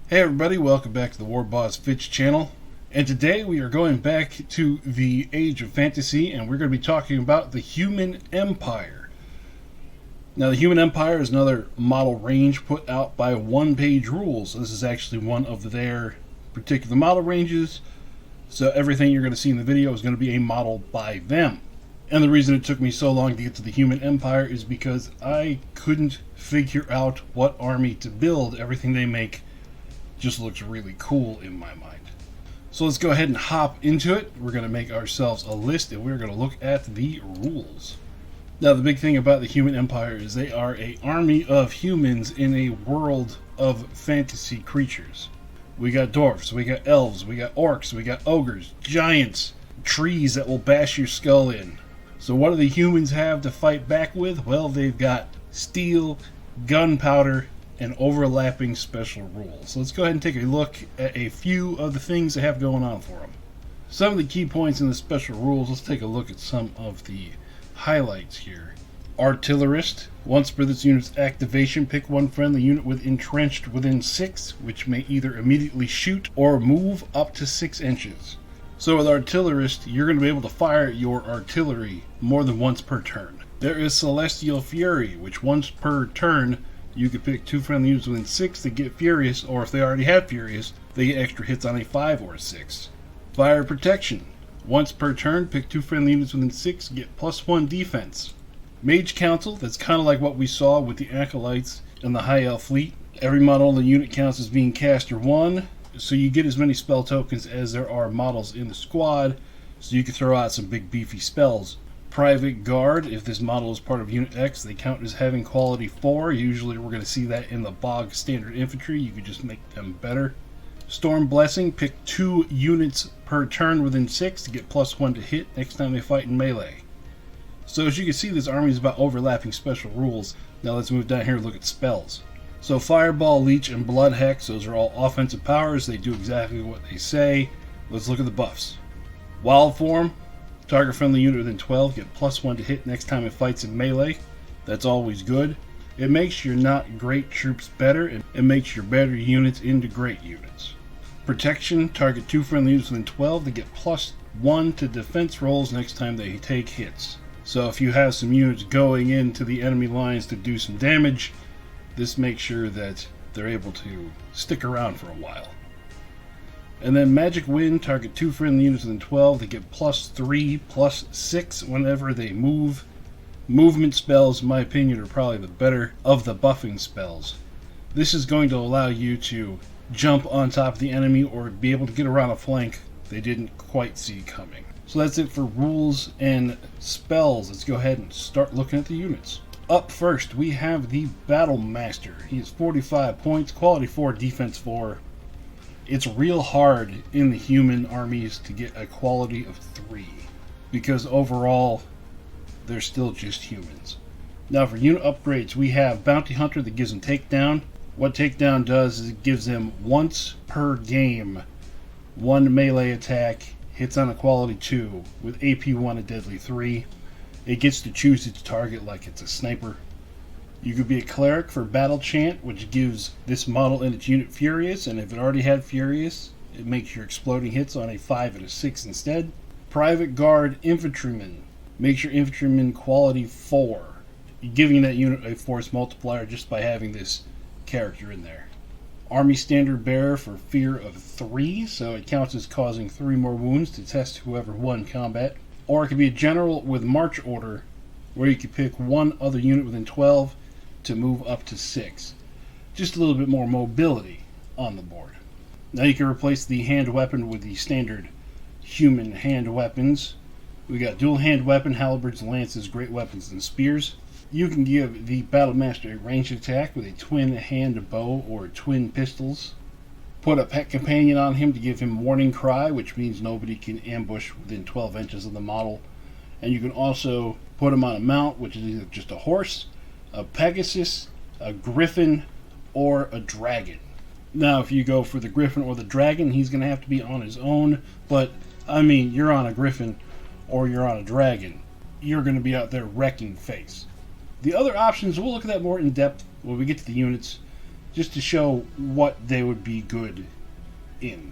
Hey everybody, welcome back to the War Boss Fitch channel. And today we are going back to the age of fantasy and we're going to be talking about the Human Empire. Now the Human Empire is another model range put out by One Page Rules. This is actually one of their particular model ranges. So everything you're going to see in the video is going to be a model by them. And the reason it took me so long to get to the Human Empire is because I couldn't figure out what army to build. Everything they make just looks really cool in my mind. So let's go ahead and hop into it. We're going to make ourselves a list and we're going to look at the rules. Now the big thing about the Human Empire is they are an army of humans in a world of fantasy creatures. We got dwarves, we got elves, we got orcs, we got ogres, giants, trees that will bash your skull in. So what do the humans have to fight back with? Well, they've got steel, gunpowder, and overlapping special rules. So let's go ahead and take a look at a few of the things they have going on for them. Some of the key points in the special rules, let's take a look at some of the highlights here. Artillerist. Once per this unit's activation, pick one friendly unit with entrenched within 6, which may either immediately shoot or move up to 6 inches. So with Artillerist, you're going to be able to fire your artillery more than once per turn. There is Celestial Fury, which once per turn you could pick 2 friendly units within 6 to get Furious, or if they already have Furious, they get extra hits on a 5 or a 6. Fire Protection. Once per turn, pick 2 friendly units within 6 to get +1 defense. Mage Council, that's kind of like what we saw with the Acolytes and the High Elf fleet. Every model in the unit counts as being caster 1, so you get as many spell tokens as there are models in the squad, so you can throw out some big beefy spells. Private Guard, if this model is part of Unit X, they count as having quality 4. Usually we're going to see that in the bog standard infantry. You could just make them better. Storm Blessing, pick 2 units per turn within 6 to get +1 to hit next time they fight in melee. So as you can see, this army is about overlapping special rules. Now let's move down here and look at spells. So Fireball, Leech, and Blood Hex, those are all offensive powers. They do exactly what they say. Let's look at the buffs. Wild Form. Target friendly unit within 12, get +1 to hit next time it fights in melee. That's always good. It makes your not great troops better, and it makes your better units into great units. Protection, target 2 friendly units within 12 to get +1 to defense rolls next time they take hits. So if you have some units going into the enemy lines to do some damage, this makes sure that they're able to stick around for a while. And then Magic Wind, target 2 friendly units within 12 to get +3/+6 whenever they move. Movement spells, in my opinion, are probably the better of the buffing spells. This is going to allow you to jump on top of the enemy or be able to get around a flank they didn't quite see coming. So that's it for rules and spells. Let's go ahead and start looking at the units. Up first, we have the Battle Master. He is 45 points, quality 4, defense 4. It's real hard in the human armies to get a quality of 3 because overall they're still just humans. Now for unit upgrades, we have Bounty Hunter that gives them Takedown. What Takedown does is it gives them once per game 1 melee attack, hits on a quality 2 with AP 1 and Deadly 3. It gets to choose its target like it's a sniper. You could be a Cleric for Battle Chant, which gives this model and its unit Furious, and if it already had Furious, it makes your exploding hits on a 5 and a 6 instead. Private Guard Infantryman makes your Infantryman quality 4, giving that unit a force multiplier just by having this character in there. Army Standard Bearer for Fear of 3, so it counts as causing 3 more wounds to test whoever won combat. Or it could be a General with March Order, where you could pick 1 other unit within 12 to move up to 6. Just a little bit more mobility on the board. Now you can replace the hand weapon with the standard human hand weapons. We got dual hand weapon, halberds, lances, great weapons, and spears. You can give the Battle Master a ranged attack with a twin hand bow or twin pistols. Put a pet companion on him to give him warning cry, which means nobody can ambush within 12 inches of the model. And you can also put him on a mount, which is either just a horse, a Pegasus, a Griffin, or a Dragon. Now, if you go for the Griffin or the Dragon, he's going to have to be on his own. But, I mean, you're on a Griffin or you're on a Dragon. You're going to be out there wrecking face. The other options, we'll look at that more in depth when we get to the units. just to show what they would be good in.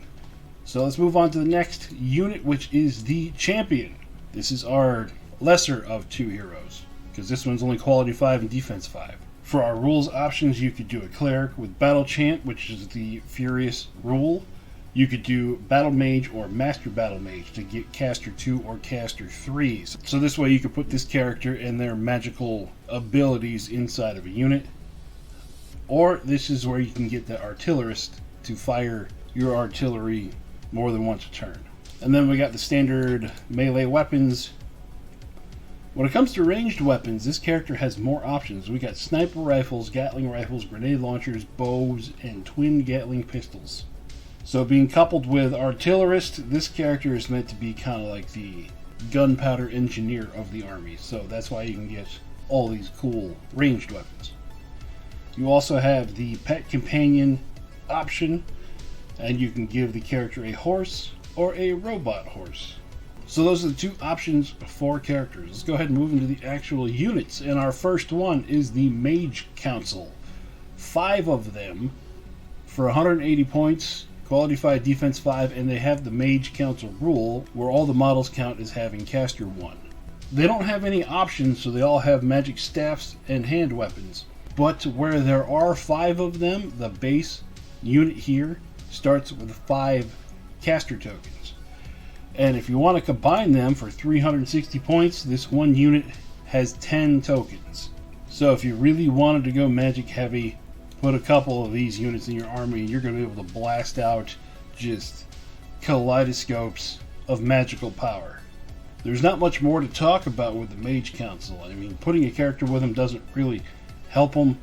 So let's move on to the next unit, which is the Champion. This is our lesser of two heroes, because this one's only quality 5 and defense 5. For our rules options, you could do a Cleric with Battle Chant, which is the Furious rule. You could do Battle Mage or Master Battle Mage to get Caster 2 or Caster 3. So this way you could put this character and their magical abilities inside of a unit. Or this is where you can get the Artillerist to fire your artillery more than once a turn. And then we got the standard melee weapons. When it comes to ranged weapons, this character has more options. We got sniper rifles, Gatling rifles, grenade launchers, bows, and twin Gatling pistols. So being coupled with Artillerist, this character is meant to be kind of like the gunpowder engineer of the army. So that's why you can get all these cool ranged weapons. You also have the Pet Companion option, and you can give the character a horse or a robot horse. So those are the two options for characters. Let's go ahead and move into the actual units. And our first one is the Mage Council. 5 of them for 180 points, quality 5, defense 5, and they have the Mage Council rule where all the models count as having caster 1. They don't have any options, so they all have magic staffs and hand weapons. But where there are 5 of them, the base unit here starts with 5 caster tokens. And if you want to combine them for 360 points, this one unit has 10 tokens. So if you really wanted to go magic heavy, put a couple of these units in your army and you're going to be able to blast out just kaleidoscopes of magical power. There's not much more to talk about with the Mage Council. I mean, putting a character with them doesn't really help them.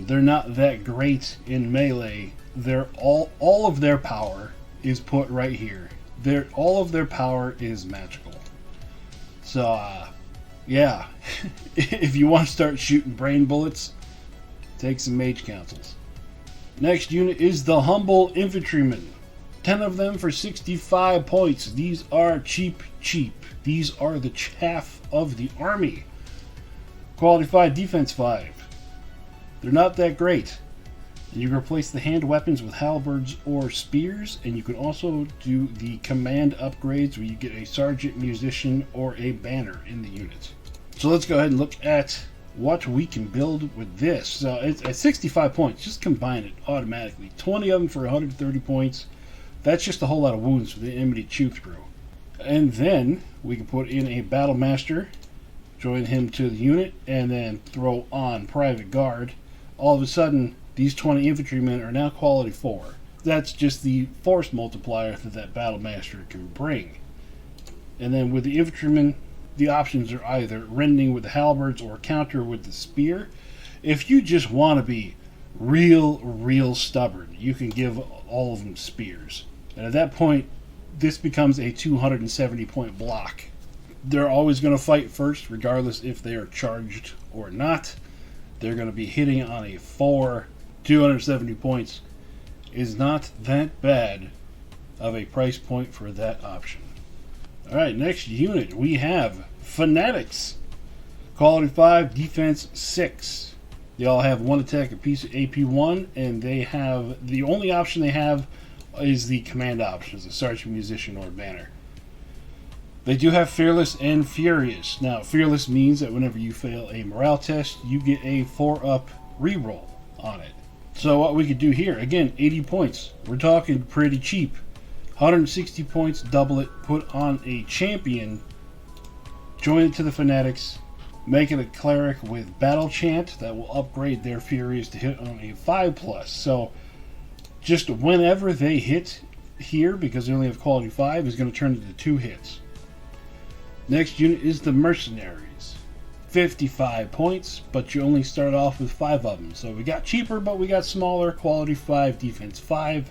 They're not that great in melee. They're all of their power is put right here. All of their power is magical. So, yeah. If you want to start shooting brain bullets, take some Mage Councils. Next unit is the Humble Infantrymen. 10 of them for 65 points. These are cheap. These are the chaff of the army. Quality 5, defense 5. They're not that great. And you replace the hand weapons with halberds or spears, and you can also do the command upgrades where you get a sergeant, musician, or a banner in the unit. So let's go ahead and look at what we can build with this. So it's at 65 points. Just combine it automatically. 20 of them for 130 points. That's just a whole lot of wounds for the enemy to chew through. And then we can put in a battle master, join him to the unit, and then throw on private guard. All of a sudden, these 20 infantrymen are now quality 4. That's just the force multiplier that battle master can bring. And then with the infantrymen, the options are either rending with the halberds or counter with the spear. If you just want to be real stubborn, you can give all of them spears. And at that point, this becomes a 270 point block. They're always going to fight first, regardless if they are charged or not. They're going to be hitting on a 4. 270 points is not that bad of a price point for that option. Alright, next unit we have Fanatics. Quality 5, defense 6. They all have 1 attack apiece at AP1, and they have the only option they have is the command option, as a sergeant, musician, or banner. They do have Fearless and Furious. Now, Fearless means that whenever you fail a morale test, you get a 4-up reroll on it. So what we could do here, again, 80 points. We're talking pretty cheap. 160 points, double it, put on a champion, join it to the Fanatics, make it a cleric with Battle Chant that will upgrade their Furious to hit on a 5+. So just whenever they hit here, because they only have quality 5, is going to turn into 2 hits. Next unit is the Mercenaries. 55 points, but you only start off with 5 of them. So we got cheaper, but we got smaller. Quality 5, defense 5.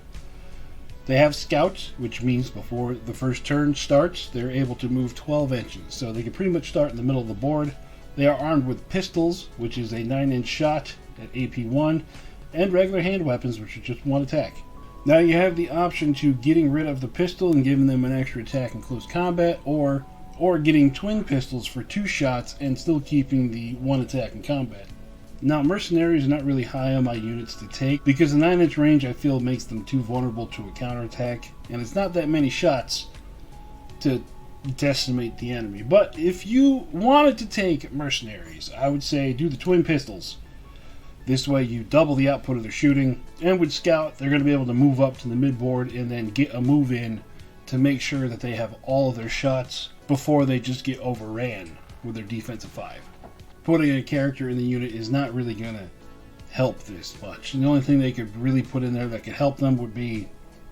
They have Scouts, which means before the first turn starts, they're able to move 12 inches. So they can pretty much start in the middle of the board. They are armed with pistols, which is a 9-inch shot at AP1, and regular hand weapons, which are just 1 attack. Now you have the option to getting rid of the pistol and giving them an extra attack in close combat, or getting twin pistols for 2 shots and still keeping the 1 attack in combat. Now, mercenaries are not really high on my units to take because the 9-inch range I feel makes them too vulnerable to a counterattack, and it's not that many shots to decimate the enemy. But if you wanted to take mercenaries, I would say do the twin pistols. This way you double the output of their shooting, and with scout they're going to be able to move up to the midboard and then get a move in to make sure that they have all of their shots before they just get overran with their defensive 5. Putting a character in the unit is not really going to help this much. The only thing they could really put in there that could help them would be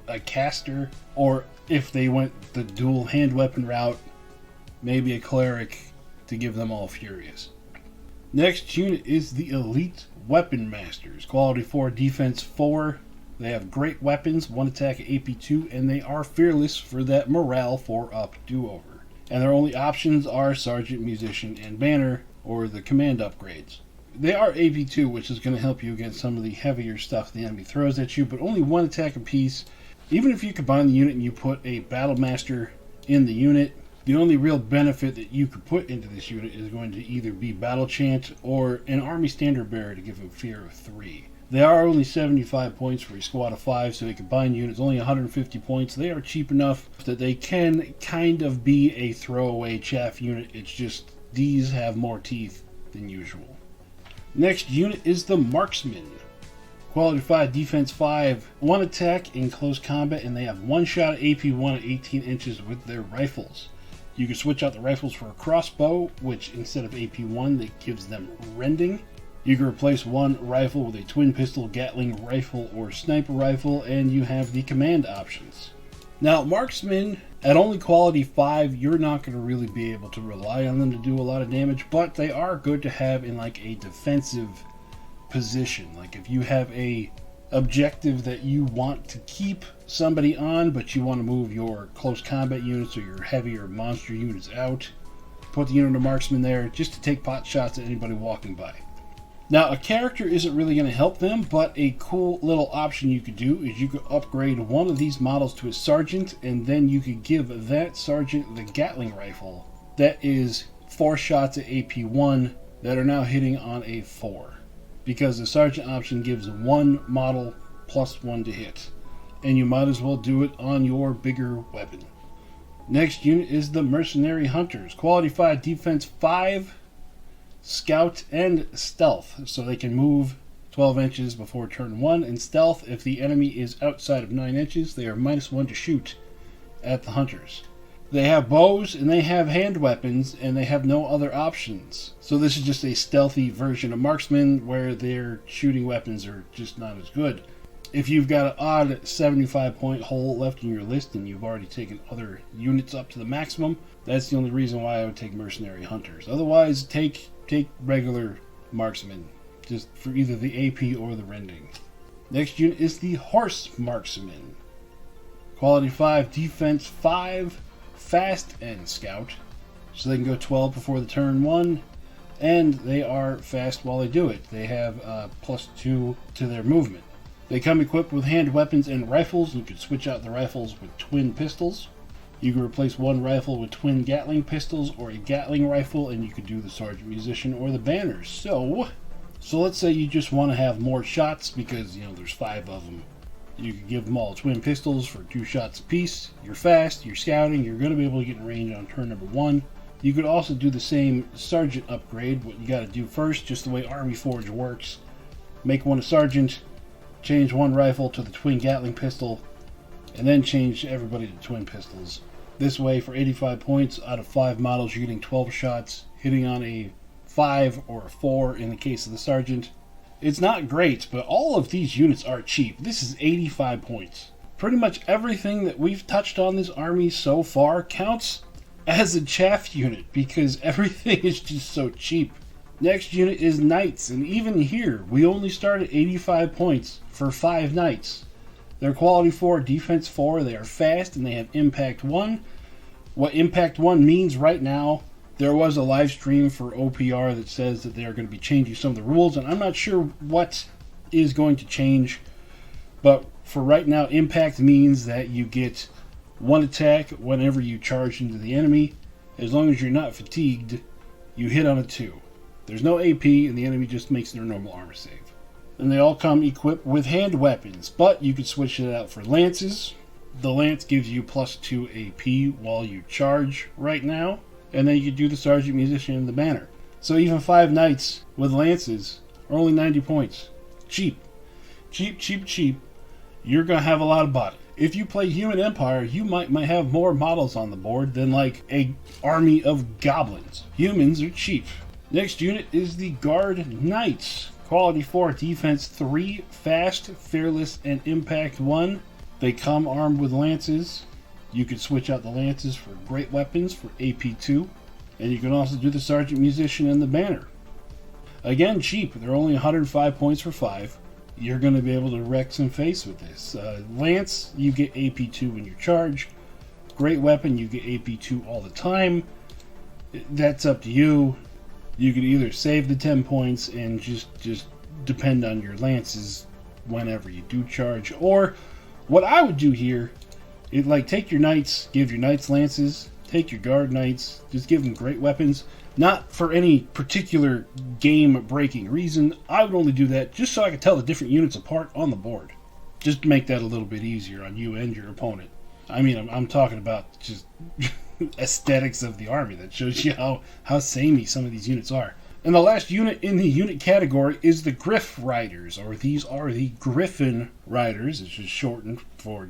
a caster, or if they went the dual hand weapon route, maybe a cleric to give them all furious. Next unit is the Elite Weapon Masters. Quality 4, defense 4. They have great weapons, 1 attack at AP 2, and they are fearless for that morale 4 up do-over. And their only options are Sergeant, Musician, and Banner, or the command upgrades. They are AP 2, which is going to help you against some of the heavier stuff the enemy throws at you, but only 1 attack apiece. Even if you combine the unit and you put a Battle Master in the unit, the only real benefit that you could put into this unit is going to either be Battle Chant or an Army Standard Bearer to give him Fear of 3. They are only 75 points for a squad of 5, so a combined unit is only 150 points. They are cheap enough that they can kind of be a throwaway chaff unit. It's just these have more teeth than usual. Next unit is the Marksman. Quality 5, defense 5, 1 attack in close combat, and they have 1 shot at AP 1 at 18 inches with their rifles. You can switch out the rifles for a crossbow, which instead of AP 1, that gives them rending. You can replace 1 rifle with a twin pistol, Gatling rifle, or sniper rifle, and you have the command options. Now, Marksmen, at only quality 5, you're not going to really be able to rely on them to do a lot of damage, but they are good to have in like a defensive position. Like if you have a objective that you want to keep somebody on, but you want to move your close combat units or your heavier monster units out, put the unit of Marksmen there just to take pot shots at anybody walking by. Now, a character isn't really going to help them, but a cool little option you could do is you could upgrade one of these models to a sergeant, and then you could give that sergeant the Gatling rifle. That is 4 shots at AP 1 that are now hitting on a 4. Because the sergeant option gives 1 model plus 1 to hit. And you might as well do it on your bigger weapon. Next unit is the Mercenary Hunters. Quality 5, defense 5. Scout and stealth, so they can move 12 inches before turn 1, and stealth if the enemy is outside of 9 inches. They are -1 to shoot at the hunters. They have bows and they have hand weapons, and they have no other options. So this is just a stealthy version of marksmen where their shooting weapons are just not as good. If you've got an odd 75 point hole left in your list and you've already taken other units up to the maximum, that's the only reason why I would take Mercenary Hunters. Otherwise, take regular marksmen, just for either the AP or the rending. Next unit is the Horse Marksman. Quality 5, defense 5, fast and scout, so they can go 12 before the turn 1, and they are fast while they do it. They have +2 to their movement. They come equipped with hand weapons and rifles. You can switch out the rifles with twin pistols. You can replace 1 rifle with twin Gatling pistols or a Gatling rifle, and you could do the Sergeant Musician or the Banners. So let's say you just want to have more shots because, there's 5 of them. You could give them all twin pistols for 2 shots apiece. You're fast, you're scouting, you're going to be able to get in range on turn number 1. You could also do the same Sergeant upgrade. What you got to do first, just the way Army Forge works, make 1 a Sergeant, change 1 rifle to the twin Gatling pistol, and then change everybody to twin pistols. This way, for 85 points out of 5 models, you're getting 12 shots, hitting on a 5 or a 4 in the case of the Sergeant. It's not great, but all of these units are cheap. This is 85 points. Pretty much everything that we've touched on this army so far counts as a chaff unit because everything is just so cheap. Next unit is Knights, and even here, we only start at 85 points for 5 Knights. They're quality 4, defense 4, they are fast, and they have impact 1. What impact 1 means right now, there was a live stream for OPR that says that they're going to be changing some of the rules, and I'm not sure what is going to change, but for right now, impact means that you get 1 attack whenever you charge into the enemy. As long as you're not fatigued, you hit on a 2. There's no AP, and the enemy just makes their normal armor save. And they all come equipped with hand weapons, but you can switch it out for lances. The lance gives you +2 AP while you charge right now, and then you can do the sergeant, musician, and the banner. So even 5 knights with lances are only 90 points. Cheap. Cheap, cheap, cheap. You're going to have a lot of body. If you play Human Empire, you might have more models on the board than like a army of goblins. Humans are cheap. Next unit is the Guard Knights. Quality 4, defense 3, fast, fearless, and impact 1. They come armed with lances. You can switch out the lances for great weapons for AP 2. And you can also do the sergeant, musician, and the banner. Again, cheap. They're only 105 points for 5. You're going to be able to wreck some face with this. Lance, you get AP2 when you charge. Great weapon, you get AP2 all the time. That's up to you. You could either save the 10 points and just depend on your lances whenever you do charge. Or what I would do here is like take your knights, give your knights lances, take your guard knights, just give them great weapons. Not for any particular game-breaking reason. I would only do that just so I could tell the different units apart on the board. Just to make that a little bit easier on you and your opponent. I mean, I'm talking about just aesthetics of the army. That shows you how samey some of these units are. And the last unit in the unit category is the Griff Riders, or these are the Griffin Riders. It's just shortened for,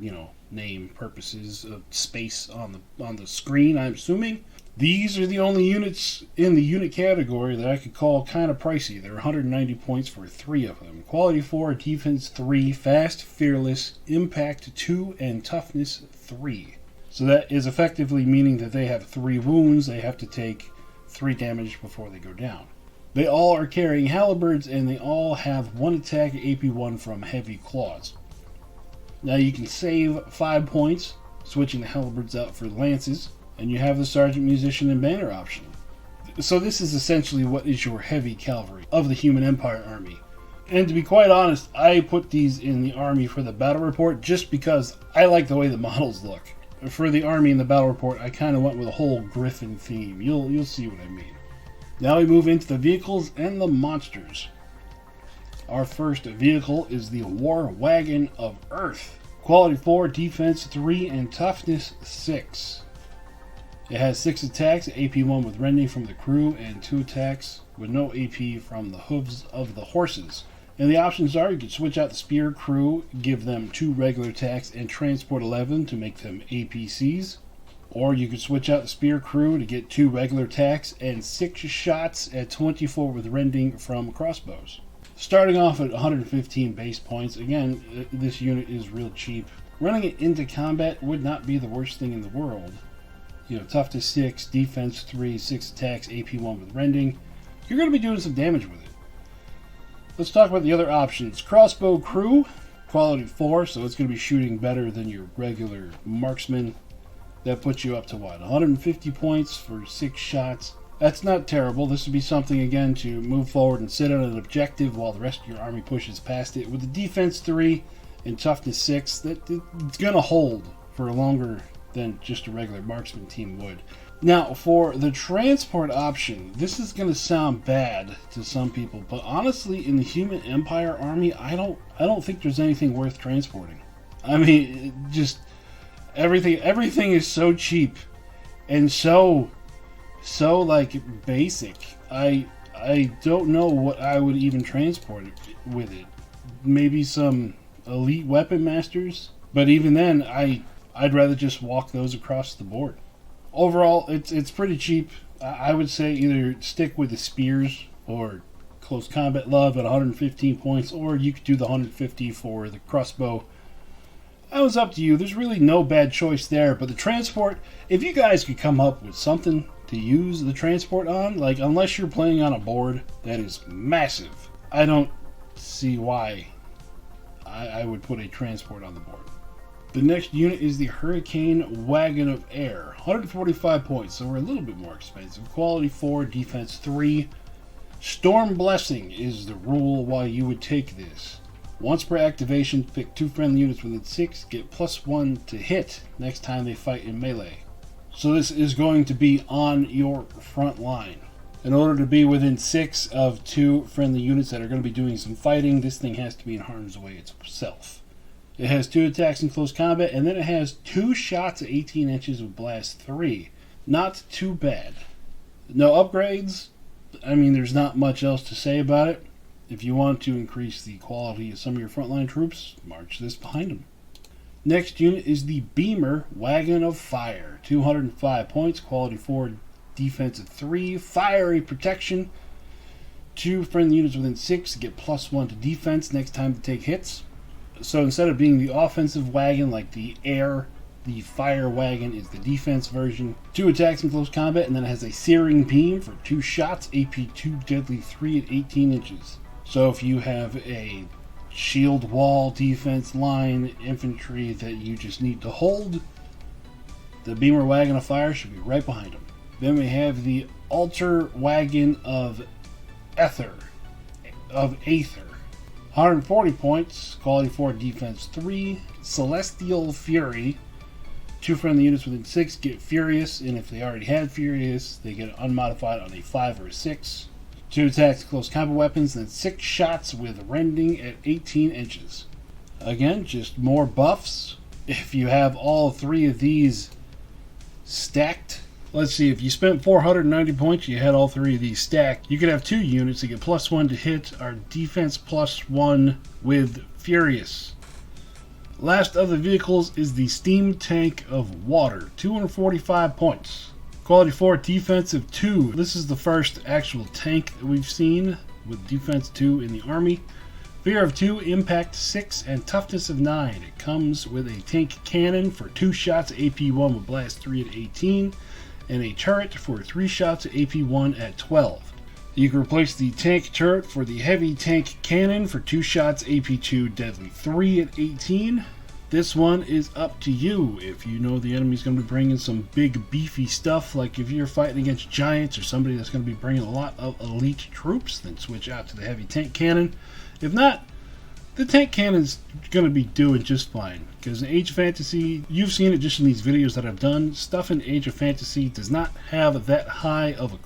name purposes of space on the screen, I'm assuming. These are the only units in the unit category that I could call kind of pricey. They're 190 points for 3 of them. Quality 4, defense 3, fast, fearless, impact 2, and toughness 3. So that is effectively meaning that they have 3 wounds. They have to take 3 damage before they go down. They all are carrying halberds, and they all have 1 attack AP1 from heavy claws. Now you can save 5 points, switching the halberds out for lances. And you have the sergeant, musician, and banner option. So this is essentially what is your heavy cavalry of the Human Empire army. And to be quite honest, I put these in the army for the battle report just because I like the way the models look. For the army in the battle report, I kind of went with a whole Griffin theme. You'll see what I mean. Now we move into the vehicles and the monsters. Our first vehicle is the War Wagon of Earth. Quality 4, defense 3, and toughness 6. It has 6 attacks, AP1 with rending from the crew, and 2 attacks with no AP from the hooves of the horses. And the options are, you can switch out the spear crew, give them 2 regular attacks, and transport 11 to make them APCs. Or you could switch out the spear crew to get 2 regular attacks, and 6 shots at 24 with rending from crossbows. Starting off at 115 base points, again, this unit is real cheap. Running it into combat would not be the worst thing in the world. Toughness 6, defense 3, 6 attacks, AP1 with rending. You're going to be doing some damage with it. Let's talk about the other options. Crossbow crew, quality 4, so it's going to be shooting better than your regular marksman. That puts you up to 150 points for 6 shots. That's not terrible. This would be something, again, to move forward and sit on an objective while the rest of your army pushes past it. With the defense 3 and toughness 6, it's going to hold for longer than just a regular marksman team would. Now, for the transport option, this is going to sound bad to some people, but honestly, in the Human Empire army, I don't think there's anything worth transporting. I mean, just everything is so cheap and so like basic. I don't know what I would even transport with it. Maybe some elite weapon masters, but even then, I'd rather just walk those across the board. Overall, it's pretty cheap. I would say either stick with the spears or close combat love at 115 points, or you could do the 150 for the crossbow. That was up to you. There's really no bad choice there. But the transport, if you guys could come up with something to use the transport on, like unless you're playing on a board that is massive, I don't see why I would put a transport on the board. The next unit is the Hurricane Wagon of Air. 145 points, so we're a little bit more expensive. Quality 4, defense 3. Storm Blessing is the rule why you would take this. Once per activation, pick 2 friendly units within 6, get +1 to hit next time they fight in melee. So this is going to be on your front line. In order to be within 6 of 2 friendly units that are going to be doing some fighting, this thing has to be in harm's way itself. It has 2 attacks in close combat, and then it has 2 shots at 18 inches with blast 3. Not too bad. No upgrades. I mean, there's not much else to say about it. If you want to increase the quality of some of your frontline troops, march this behind them. Next unit is the Beamer Wagon of Fire. 205 points, quality 4, defensive 3, fiery protection. 2 friendly units within 6 get +1 to defense next time to take hits. So instead of being the offensive wagon like the air, the fire wagon is the defense version. 2 attacks in close combat, and then it has a searing beam for 2 shots, AP 2, deadly 3 at 18 inches. So if you have a shield wall, defense line, infantry that you just need to hold, the Beamer Wagon of Fire should be right behind them. Then we have the Altar Wagon of Aether. 140 points, quality 4, defense 3, Celestial Fury. 2 friendly units within 6 get Furious, and if they already had Furious, they get unmodified on a 5 or a 6. 2 attacks, close combat weapons, and 6 shots with rending at 18 inches. Again, just more buffs. If you have all 3 of these stacked, let's see, if you spent 490 points, you had all 3 of these stacked, you could have 2 units that get +1 to hit, our defense +1 with Furious. Last of the vehicles is the Steam Tank of Water, 245 points. Quality 4, defensive 2. This is the first actual tank that we've seen with defense 2 in the army. Fear of 2, impact 6, and toughness of 9. It comes with a tank cannon for 2 shots, AP 1 with blast 3 at 18, and a turret for 3 shots, AP 1 at 12. You can replace the tank turret for the heavy tank cannon for 2 shots, AP 2, deadly 3 at 18. This one is up to you. If you know the enemy's going to be bringing some big beefy stuff, like if you're fighting against giants or somebody that's going to be bringing a lot of elite troops, then switch out to the heavy tank cannon. If not, the tank cannon's going to be doing just fine. Because in Age of Fantasy, you've seen it just in these videos that I've done, stuff in Age of Fantasy does not have that high of a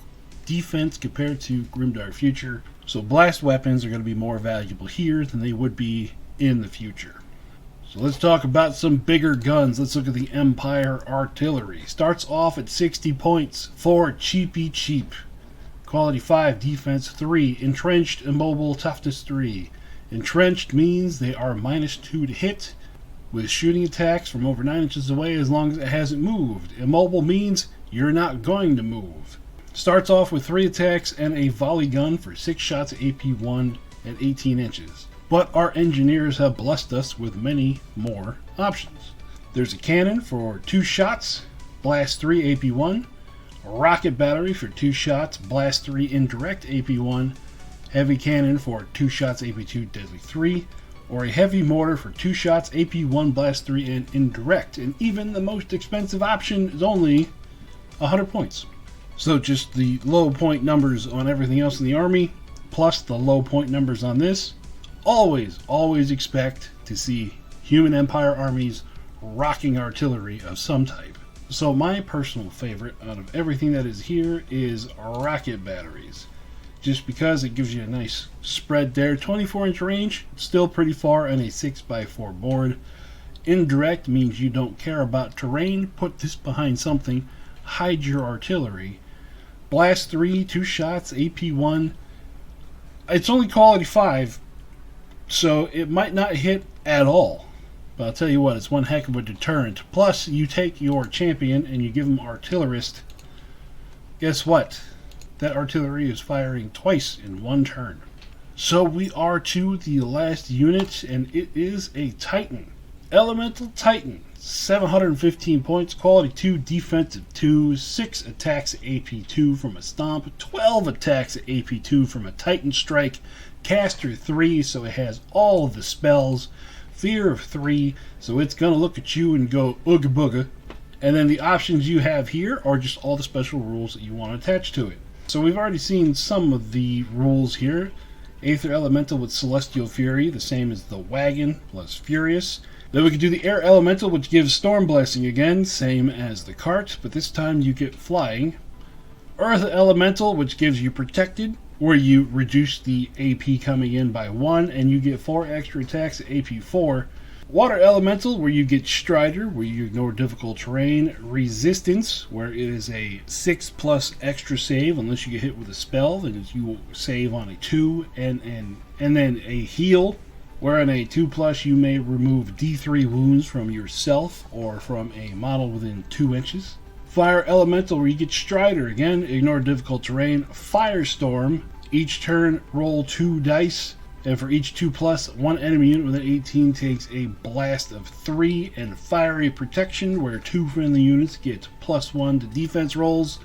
defense compared to Grimdark Future. So blast weapons are going to be more valuable here than they would be in the future. So let's talk about some bigger guns. Let's look at the Empire Artillery. Starts off at 60 points for cheapy cheap. Quality 5, defense 3, entrenched, immobile, toughness 3. Entrenched means they are -2 to hit, with shooting attacks from over 9 inches away as long as it hasn't moved. Immobile means you're not going to move. Starts off with 3 attacks and a volley gun for 6 shots at AP 1 at 18 inches. But our engineers have blessed us with many more options. There's a cannon for 2 shots, blast 3 AP 1, a rocket battery for 2 shots, blast 3 indirect AP 1, heavy cannon for 2 shots AP 2, deadly 3, or a heavy mortar for 2 shots AP 1, blast 3 and indirect. And even the most expensive option is only 100 points. So just the low point numbers on everything else in the army, plus the low point numbers on this. Always expect to see human empire armies rocking artillery of some type. So my personal favorite out of everything that is here is rocket batteries. Just because it gives you a nice spread there. 24-inch range, still pretty far on a 6x4 board. Indirect means you don't care about terrain. Put this behind something. Hide your artillery. Blast 3, 2 shots, AP 1. It's only quality 5. So it might not hit at all, but I'll tell you what, it's one heck of a deterrent. Plus, you take your champion and you give him artillerist. Guess what? That artillery is firing twice in one turn. So we are to the last unit, and it is a Titan. Elemental Titan, 715 points, quality 2, defensive 2, 6 attacks at AP 2 from a stomp, 12 attacks at AP 2 from a Titan strike, caster 3, so it has all of the spells, fear of 3, so it's going to look at you and go ooga booga. And then the options you have here are just all the special rules that you want to attach to it. So we've already seen some of the rules here. Aether Elemental with Celestial Fury, the same as the Wagon plus Furious. Then we can do the Air Elemental, which gives Storm Blessing again, same as the cart, but this time you get flying. Earth Elemental, which gives you Protected, where you reduce the AP coming in by 1, and you get 4 extra attacks at AP 4. Water Elemental, where you get Strider, where you ignore difficult terrain. Resistance, where it is a 6+ extra save, unless you get hit with a spell, then you will save on a 2, and then a Heal, where on a 2+, you may remove D3 wounds from yourself or from a model within 2 inches. Fire Elemental, where you get Strider, again, ignore difficult terrain. Firestorm, each turn roll 2 dice, and for each 2+, one enemy unit within 18 takes a blast of 3. And Fiery Protection, where 2 friendly units get +1 to defense rolls.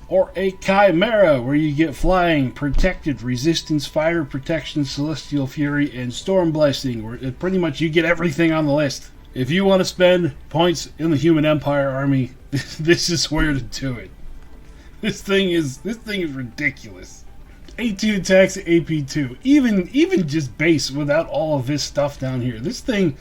Or a Chimera, where you get Flying, Protected, Resistance, Fire Protection, Celestial Fury, and Storm Blessing, where pretty much you get everything on the list. If you want to spend points in the Human Empire army, this is where to do it. This thing is ridiculous. 18 attacks at AP2. Even just base without all of this stuff down here, this thing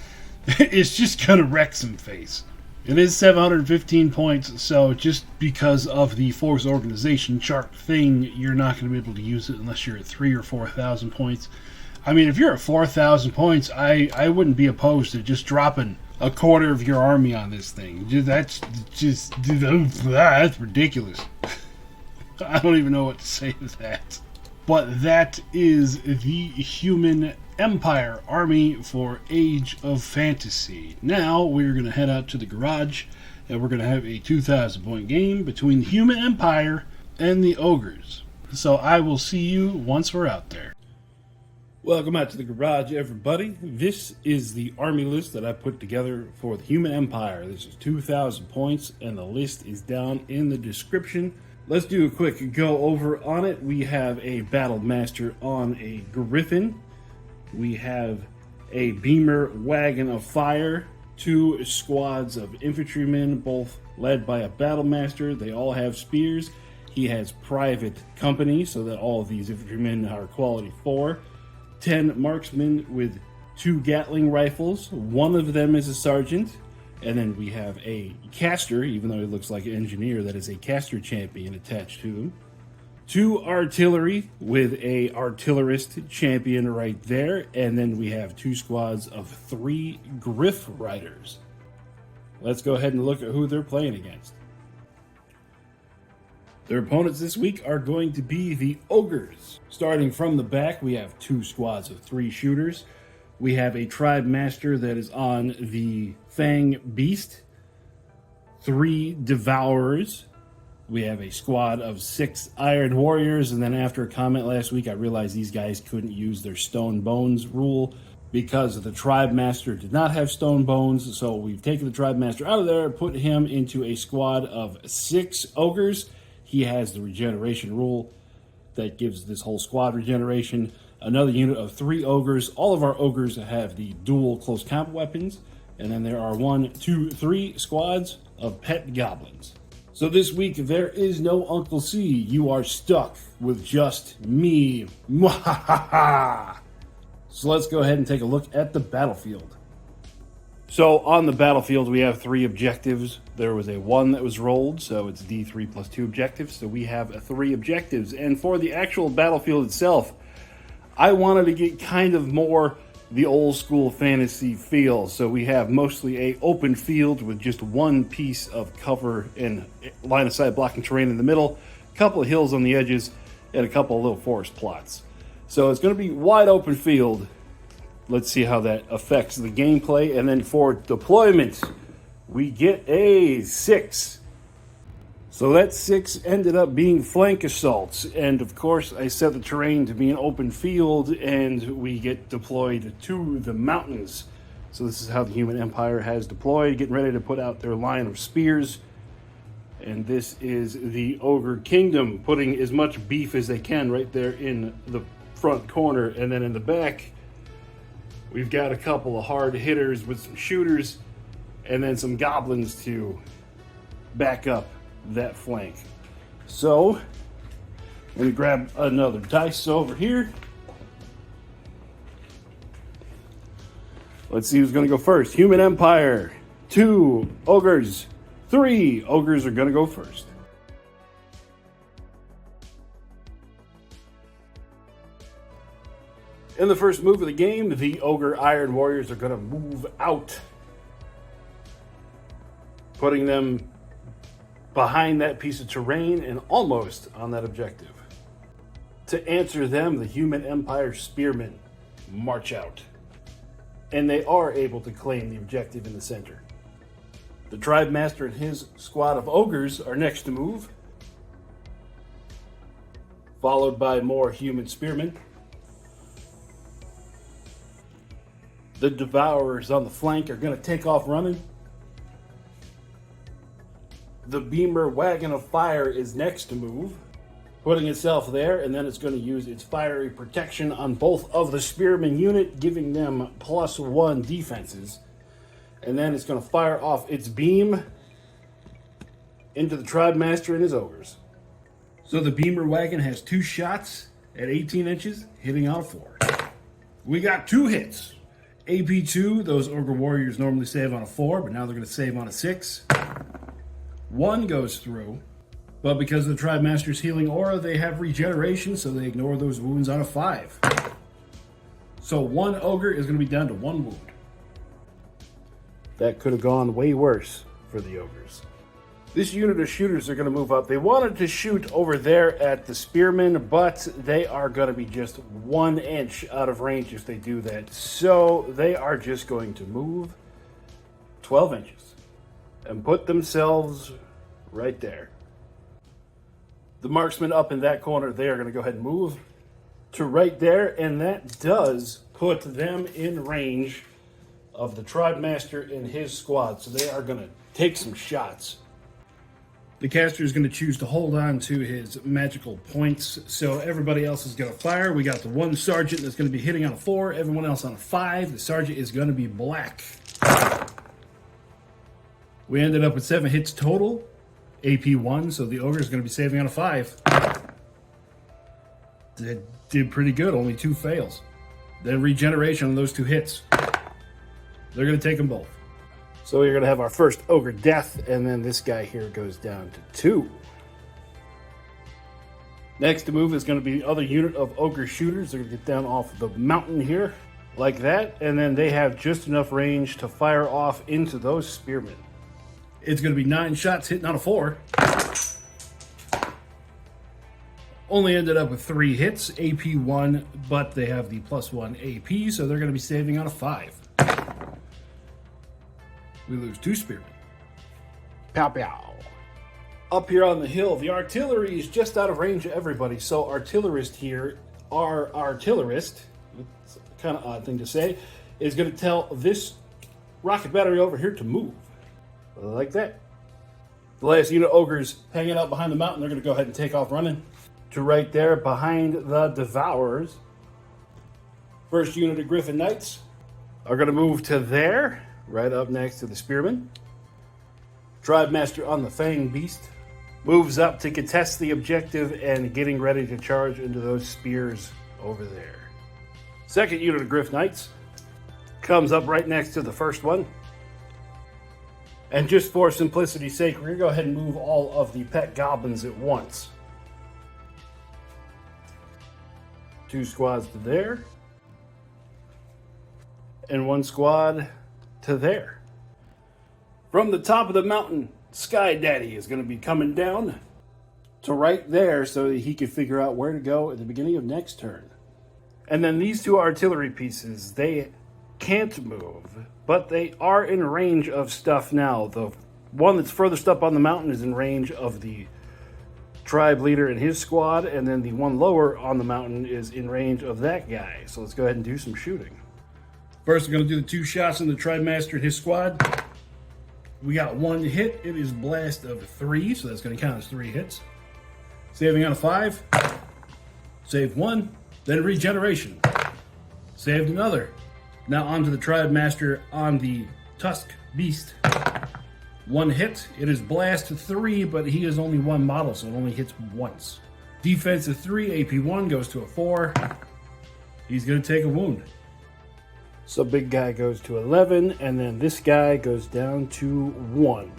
is just gonna wreck some face. It is 715 points, so just because of the force organization chart thing, you're not going to be able to use it unless you're at 3,000 or 4,000 points. I mean, if you're at 4,000 points, I wouldn't be opposed to just dropping a quarter of your army on this thing. That's ridiculous. I don't even know what to say to that. But that is the Human Empire army for Age of Fantasy. Now we're going to head out to the garage and we're going to have a 2,000 point game between the Human Empire and the Ogres. So I will see you once we're out there. Welcome out to the garage, everybody. This is the army list that I put together for the Human Empire. This is 2,000 points and the list is down in the description. Let's do a quick go over on it. We have a Battle Master on a Griffin. We have a Beamer Wagon of Fire, 2 squads of infantrymen, both led by a Battle Master. They all have spears. He has private company, so that all of these infantrymen are quality 4. 10 marksmen with 2 Gatling rifles. 1 of them is a sergeant. And then we have a caster, even though he looks like an engineer, that is a caster champion attached to him. 2 artillery with a artillerist champion right there. And then we have 2 squads of 3 Griff riders. Let's go ahead and look at who they're playing against. Their opponents this week are going to be the Ogres. Starting from the back, we have 2 squads of 3 shooters. We have a Tribe Master that is on the Fang Beast, 3 Devourers. We have a squad of 6 Iron Warriors, and then after a comment last week, I realized these guys couldn't use their Stone Bones rule because the Tribe Master did not have Stone Bones, so we've taken the Tribe Master out of there and put him into a squad of 6 Ogres. He has the regeneration rule that gives this whole squad regeneration. Another unit of 3 Ogres. All of our Ogres have the dual close combat weapons. And then there are 1, 2, 3 squads of pet goblins. So this week, there is no Uncle C. You are stuck with just me. So let's go ahead and take a look at the battlefield. So on the battlefield, we have 3 objectives. There was a 1 that was rolled, so it's D3 plus 2 objectives. So we have 3 objectives. And for the actual battlefield itself, I wanted to get kind of more the old school fantasy feel. So we have mostly a open field with just 1 piece of cover and line of sight blocking terrain in the middle, a couple of hills on the edges, and a couple of little forest plots. So it's going to be wide open field. Let's see how that affects the gameplay. And then for deployment, we get a 6. So that 6 ended up being flank assaults. And of course, I set the terrain to be an open field, and we get deployed to the mountains. So this is how the Human Empire has deployed, getting ready to put out their line of spears. And this is the Ogre Kingdom, putting as much beef as they can right there in the front corner. And then in the back, we've got a couple of hard hitters with some shooters, and then some goblins to back up that flank. So, let me grab another dice over here. Let's see who's going to go first. Human Empire, 2 Ogres, 3 Ogres are going to go first. In the first move of the game, the Ogre Iron Warriors are going to move out, putting them behind that piece of terrain and almost on that objective. To answer them, the Human Empire Spearmen march out, and they are able to claim the objective in the center. The Tribe Master and his squad of Ogres are next to move, followed by more Human Spearmen. The Devourers on the flank are going to take off running. The Beamer Wagon of Fire is next to move, putting itself there, and then it's going to use its fiery protection on both of the Spearmen unit, giving them +1 defenses. And then it's going to fire off its beam into the Tribe Master and his Ogres. So the Beamer Wagon has 2 shots at 18 inches, hitting on a 4. We got 2 hits. AP2, those Ogre Warriors normally save on a 4, but now they're going to save on a 6. 1 goes through, but because of the Tribe Master's healing aura, they have regeneration, so they ignore those wounds on a 5. So 1 Ogre is going to be down to 1 wound. That could have gone way worse for the Ogres. This unit of shooters are going to move up. They wanted to shoot over there at the Spearmen, but they are going to be just 1 inch out of range if they do that. So they are just going to move 12 inches and put themselves right there. The marksmen up in that corner, they are going to go ahead and move to right there, and that does put them in range of the Tribe Master and his squad. So they are going to take some shots. The caster is going to choose to hold on to his magical points, so everybody else is going to fire. We got the 1 sergeant that's going to be hitting on a 4, everyone else on a 5. The sergeant is going to be black. We ended up with 7 hits total, AP1, so the Ogre is going to be saving on a 5. Did pretty good, only 2 fails. Then regeneration on those 2 hits. They're going to take them both. So we're going to have our first Ogre death, and then this guy here goes down to 2. Next to move is going to be the other unit of Ogre shooters. They're going to get down off the mountain here, like that, and then they have just enough range to fire off into those Spearmen. It's going to be 9 shots hitting on a 4. Only ended up with 3 hits, AP1, but they have the +1 AP, so they're going to be saving on a 5. We lose 2 Spearmen. Pow pow. Up here on the hill, the artillery is just out of range of everybody, so artillerist here, our artillerist, it's a kind of odd thing to say, is going to tell this rocket battery over here to move. Like that. The last unit of Ogres hanging out behind the mountain, they're going to go ahead and take off running to right there behind the Devourers. First unit of Griffin Knights are going to move to there, right up next to the Spearmen. Tribe Master on the Fang Beast moves up to contest the objective and getting ready to charge into those spears over there. Second unit of Griff Knights comes up right next to the first one. And just for simplicity's sake, we're going to go ahead and move all of the pet goblins at once. 2 squads to there. And 1 squad to there. From the top of the mountain, Sky Daddy is going to be coming down to right there so that he can figure out where to go at the beginning of next turn. And then these 2 artillery pieces, they can't move, but they are in range of stuff now. The one that's furthest up on the mountain is in range of the tribe leader and his squad, and then the one lower on the mountain is in range of that guy. So let's go ahead and do some shooting. First, we're going to do the 2 shots in the Tribe Master and his squad. We got 1 hit. It is blast of 3, so that's going to count as 3 hits. Saving on a 5. Saved 1. Then regeneration. Saved another. Now on to the Tribe Master on the Tusk Beast. 1 hit. It is blast 3, but he is only 1 model, so it only hits once. Defense of 3, AP1 goes to a 4. He's going to take a wound. So big guy goes to 11, and then this guy goes down to 1.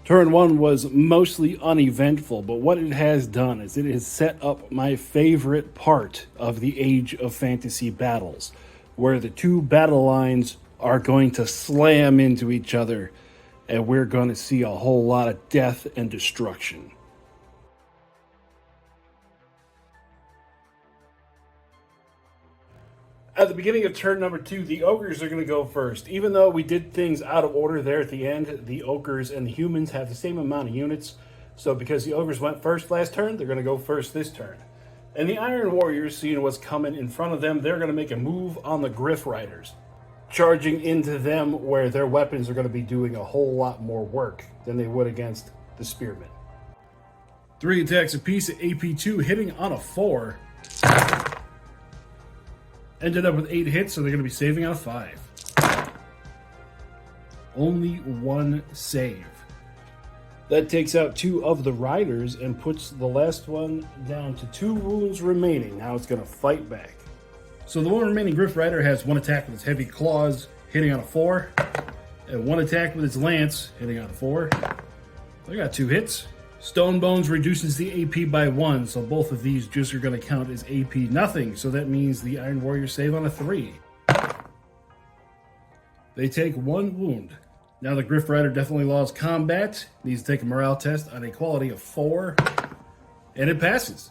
Turn 1 was mostly uneventful, but what it has done is it has set up my favorite part of the Age of Fantasy battles, where the two battle lines are going to slam into each other, and we're going to see a whole lot of death and destruction. At the beginning of turn number 2, the Ogres are going to go first. Even though we did things out of order there at the end, the Ogres and the humans have the same amount of units. So because the Ogres went first last turn, they're going to go first this turn. And the Iron Warriors, seeing what's coming in front of them, they're going to make a move on the Griff Riders, charging into them where their weapons are going to be doing a whole lot more work than they would against the Spearmen. 3 attacks apiece at AP2, hitting on a 4. Ended up with 8 hits, so they're going to be saving on a 5. Only 1 save. That takes out 2 of the riders and puts the last one down to 2 wounds remaining. Now it's going to fight back. So the one remaining Griff Rider has 1 attack with its heavy claws, hitting on a 4. And 1 attack with its lance, hitting on a 4. They got 2 hits. Stone Bones reduces the AP by 1, so both of these just are going to count as AP nothing. So that means the Iron Warriors save on a 3. They take 1 wound. Now the Griff Rider definitely lost combat. Needs to take a morale test on a quality of 4. And it passes.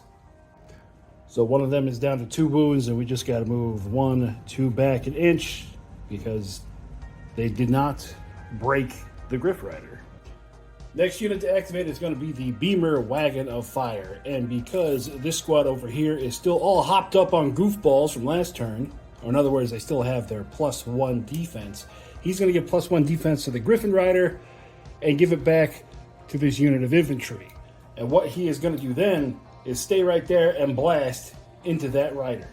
So one of them is down to 2 wounds, and we just got to move 1, 2 back an inch because they did not break the Griff Rider. Next unit to activate is going to be the Beamer Wagon of Fire. And because this squad over here is still all hopped up on goofballs from last turn, or in other words, they still have their +1 defense, he's going to give +1 defense to the Griffin Rider and give it back to this unit of infantry. And what he is going to do then is stay right there and blast into that rider.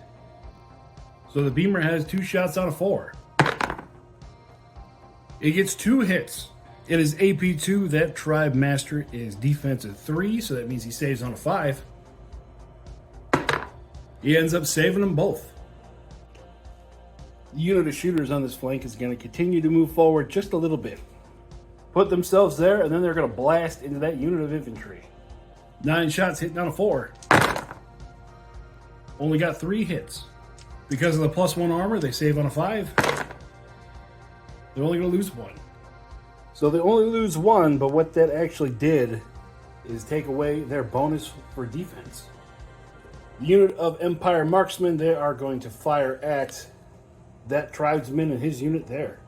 So the Beamer has 2 shots on a 4. It gets 2 hits. It is AP2. That Tribe Master is defensive 3, so that means he saves on a 5. He ends up saving them both. The unit of shooters on this flank is going to continue to move forward just a little bit. Put themselves there, and then they're going to blast into that unit of infantry. 9 shots hitting on a 4. Only got 3 hits. Because of the +1 armor, they save on a 5. They're only going to lose 1. So they only lose 1, but what that actually did is take away their bonus for defense. The unit of Empire Marksmen, they are going to fire at that tribesman and his unit there.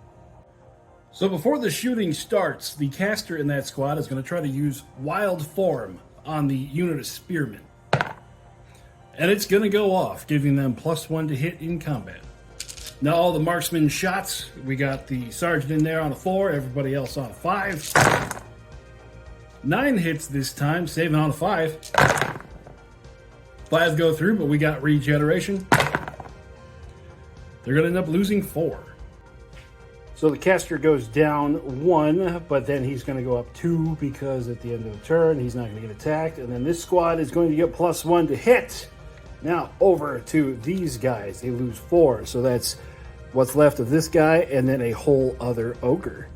So before the shooting starts, the caster in that squad is going to try to use Wild Form on the unit of Spearmen. And it's going to go off, giving them +1 to hit in combat. Now all the marksman shots, we got the sergeant in there on a 4, everybody else on a 5. 9 hits this time, saving on a 5. 5 go through, but we got regeneration. They're going to end up losing 4. So the caster goes down 1, but then he's going to go up 2 because at the end of the turn he's not going to get attacked. And then this squad is going to get +1 to hit. Now over to these guys. They lose 4, so that's what's left of this guy and then a whole other ogre.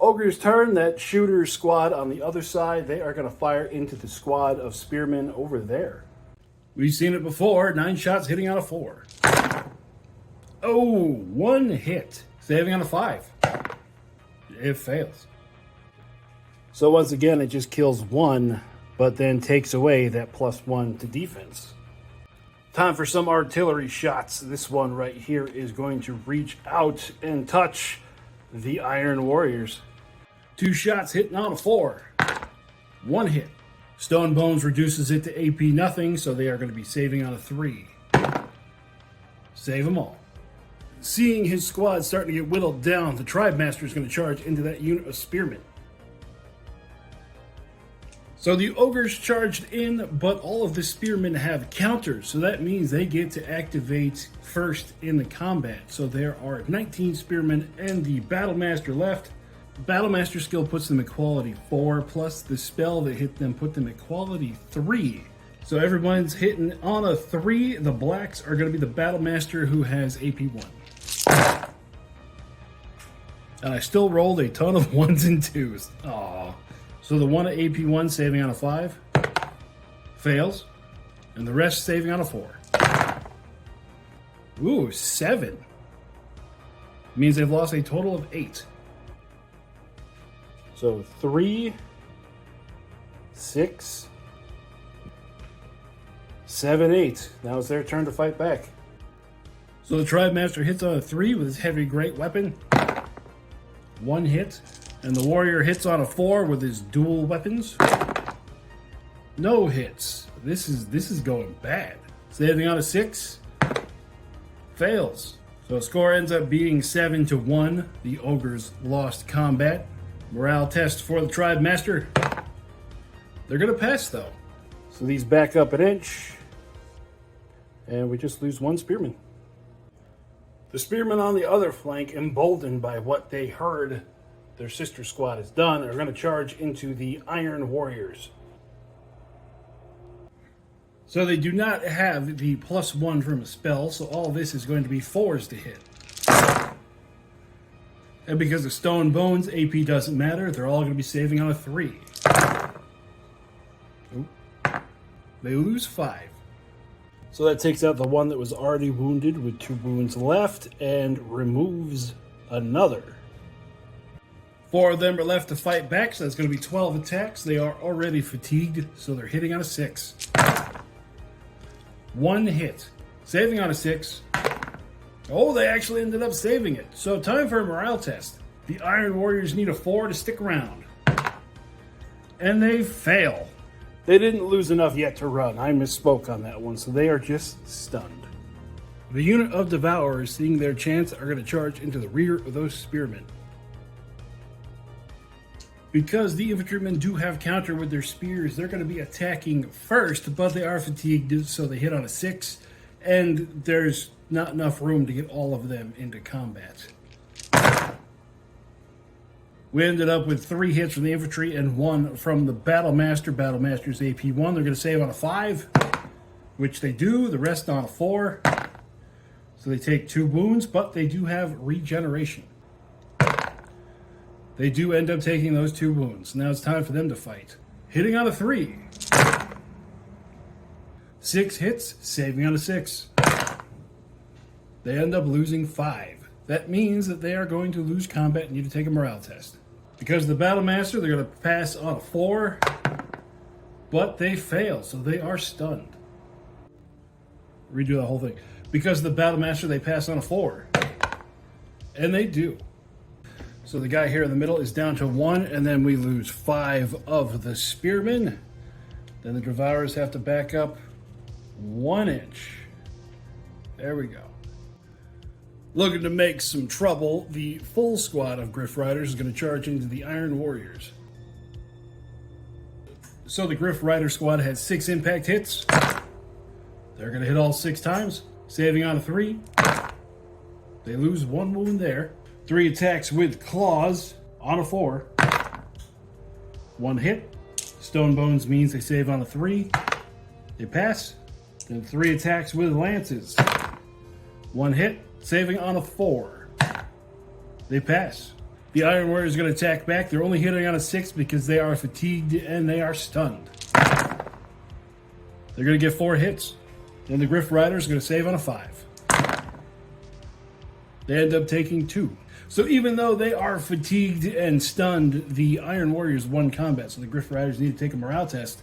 Ogre's turn. That shooter squad on the other side, they are going to fire into the squad of spearmen over there. We've seen it before. 9 shots hitting on a 4. Oh, 1 hit. Saving on a 5. It fails. So once again, it just kills 1, but then takes away that +1 to defense. Time for some artillery shots. This one right here is going to reach out and touch the Iron Warriors. 2 shots hitting on a 4. 1 hit. Stone Bones reduces it to AP nothing, so they are going to be saving on a 3. Save them all. Seeing his squad starting to get whittled down, the Tribe Master is going to charge into that unit of spearmen. So the Ogres charged in, but all of the spearmen have counters, so that means they get to activate first in the combat. So there are 19 spearmen and the Battle Master left. The Battle Master skill puts them at quality 4, plus the spell that hit them put them at quality 3. So everyone's hitting on a 3. The blacks are going to be the Battle Master who has AP 1. And I still rolled a ton of 1s and 2s. Aww. So the one at AP1 saving on a 5 fails, and the rest saving on a 4. Ooh, 7. Means they've lost a total of 8. So 3, 6, 7, 8. Now it's their turn to fight back. So the Tribe Master hits on a 3 with his heavy great weapon. 1 hit. And the Warrior hits on a 4 with his dual weapons. No hits. This is going bad. Saving on a 6. Fails. So the score ends up being 7-1. The Ogres lost combat. Morale test for the Tribe Master. They're going to pass, though. So these back up an inch. And we just lose 1 Spearman. The Spearmen on the other flank, emboldened by what they heard their sister squad has done, are going to charge into the Iron Warriors. So they do not have the +1 from a spell, so all this is going to be 4s to hit. And because of Stone Bones, AP doesn't matter. They're all going to be saving on a 3. Oop. They lose 5. So that takes out the one that was already wounded with 2 wounds left and removes another. 4 of them are left to fight back, so that's going to be 12 attacks. They are already fatigued, so they're hitting on a 6. 1 hit. Saving on a 6. Oh, they actually ended up saving it. So time for a morale test. The Iron Warriors need a 4 to stick around. And they fail. They didn't lose enough yet to run. I misspoke on that one, so they are just stunned. The unit of Devourers, seeing their chance, are going to charge into the rear of those Spearmen. Because the infantrymen do have counter with their spears, they're going to be attacking first, but they are fatigued, so they hit on a 6, and there's not enough room to get all of them into combat. We ended up with 3 hits from the infantry and 1 from the Battle Master. Battle Master's AP1. They're going to save on a 5, which they do. The rest on a 4. So they take 2 wounds, but they do have regeneration. They do end up taking those 2 wounds. Now it's time for them to fight. Hitting on a 3. 6 hits, saving on a 6. They end up losing 5. That means that they are going to lose combat and need to take a morale test. Because of the Battle Master, they're going to pass on a 4, but they fail, so they are stunned. Redo the whole thing. Because of the Battle Master, they pass on a 4, and they do. So the guy here in the middle is down to 1, and then we lose 5 of the Spearmen. Then the Devourers have to back up 1 inch. There we go. Looking to make some trouble, the full squad of Griff Riders is going to charge into the Iron Warriors. So the Griff Rider squad has 6 impact hits. They're going to hit all 6 times, saving on a 3. They lose 1 wound there. 3 attacks with claws on a 4. 1 hit. Stone Bones means they save on a 3. They pass. Then 3 attacks with lances. 1 hit. Saving on a 4. They pass. The Iron Warriors are going to attack back. They're only hitting on a 6 because they are fatigued and they are stunned. They're going to get 4 hits. Then the Griff Riders are going to save on a 5. They end up taking 2. So even though they are fatigued and stunned, the Iron Warriors won combat. So the Griff Riders need to take a morale test,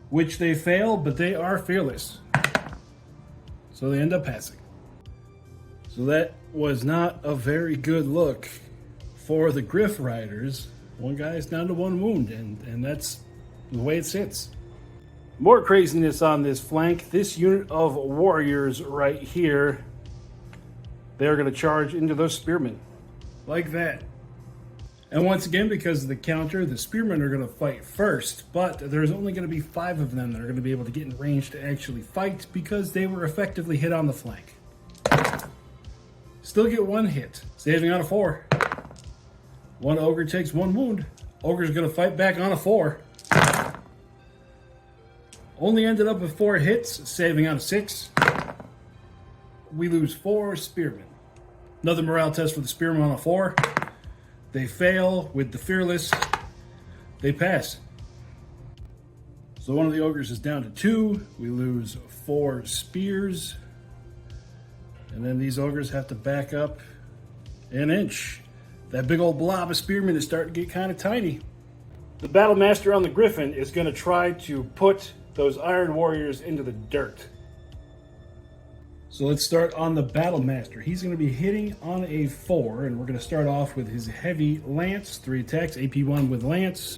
which they fail, but they are fearless. So they end up passing. So that was not a very good look for the Griff Riders. One guy is down to 1 wound, and that's the way it sits. More craziness on this flank. This unit of warriors right here, they're going to charge into those spearmen. Like that. And once again, because of the counter, the spearmen are going to fight first, but there's only going to be 5 of them that are going to be able to get in range to actually fight because they were effectively hit on the flank. Still get 1 hit, saving on a 4. 1 ogre takes 1 wound. Ogre's going to fight back on a 4. Only ended up with 4 hits, saving on a 6. We lose 4 spearmen. Another morale test for the spearmen on a 4. They fail with the fearless. They pass. So one of the ogres is down to 2. We lose 4 spears. And then these ogres have to back up an inch. That big old blob of spearmen is starting to get kind of tiny. The battle master on the griffin is going to try to put those iron warriors into the dirt. So let's start on the battle master. He's going to be hitting on a 4, and we're going to start off with his heavy lance. 3 attacks, AP1 with lance.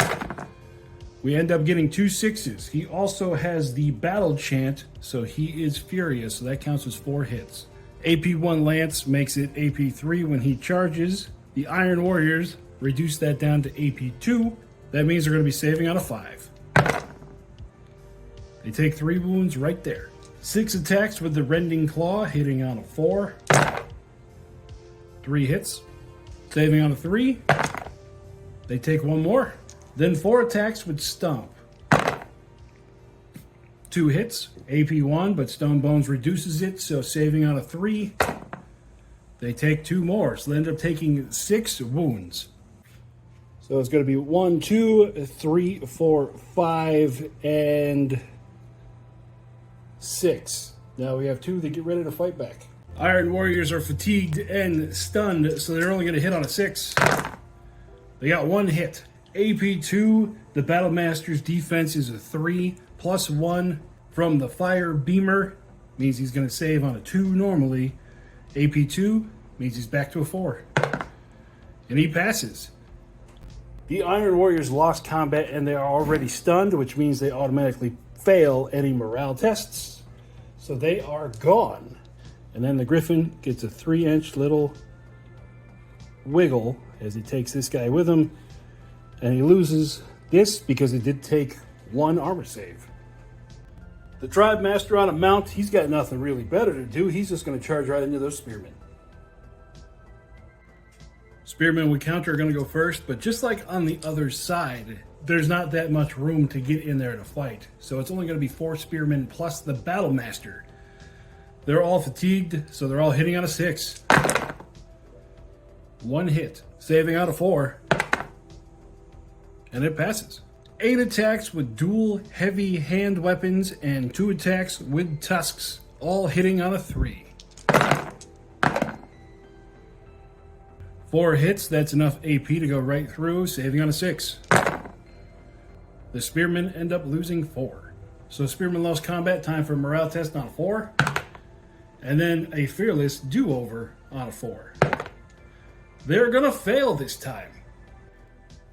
We end up getting 2 6s. He also has the battle chant, so he is furious, so that counts as 4 hits. AP1 lance makes it AP3 when he charges. The iron warriors reduce that down to AP2. That means they're going to be saving on a 5. They take 3 wounds right there. 6 attacks with the rending claw, hitting on a 4. 3 hits, saving on a 3. They take 1 more. Then 4 attacks with stomp. 2 hits, AP1, but stone bones reduces it, so saving on a 3. They take 2 more, so they end up taking 6 wounds. So it's going to be 1, 2, 3, 4, 5, and 6. Now we have 2 that get ready to fight back. Iron warriors are fatigued and stunned, so they're only going to hit on a 6. They got 1 hit. AP2, the battle master's defense is a 3, plus 1 from the fire beamer, means he's going to save on a 2 normally. AP2 means he's back to a 4. And he passes. The Iron Warriors lost combat and they are already stunned, which means they automatically fail any morale tests. So they are gone. And then the Griffin gets a 3-inch little wiggle as he takes this guy with him. And he loses this because he did take 1 armor save. The Tribe Master on a mount, he's got nothing really better to do. He's just going to charge right into those spearmen. Spearmen we counter are going to go first, but just like on the other side, there's not that much room to get in there to fight. So it's only going to be 4 spearmen plus the Battle Master. They're all fatigued, so they're all hitting on a 6. 1 hit, saving out of 4. And it passes. 8 attacks with dual heavy hand weapons and 2 attacks with tusks, all hitting on a 3. 4 hits, that's enough AP to go right through, saving on a 6. The spearmen end up losing 4. So spearmen lost combat, time for a morale test on a 4. And then a fearless do-over on a 4. They're gonna fail this time.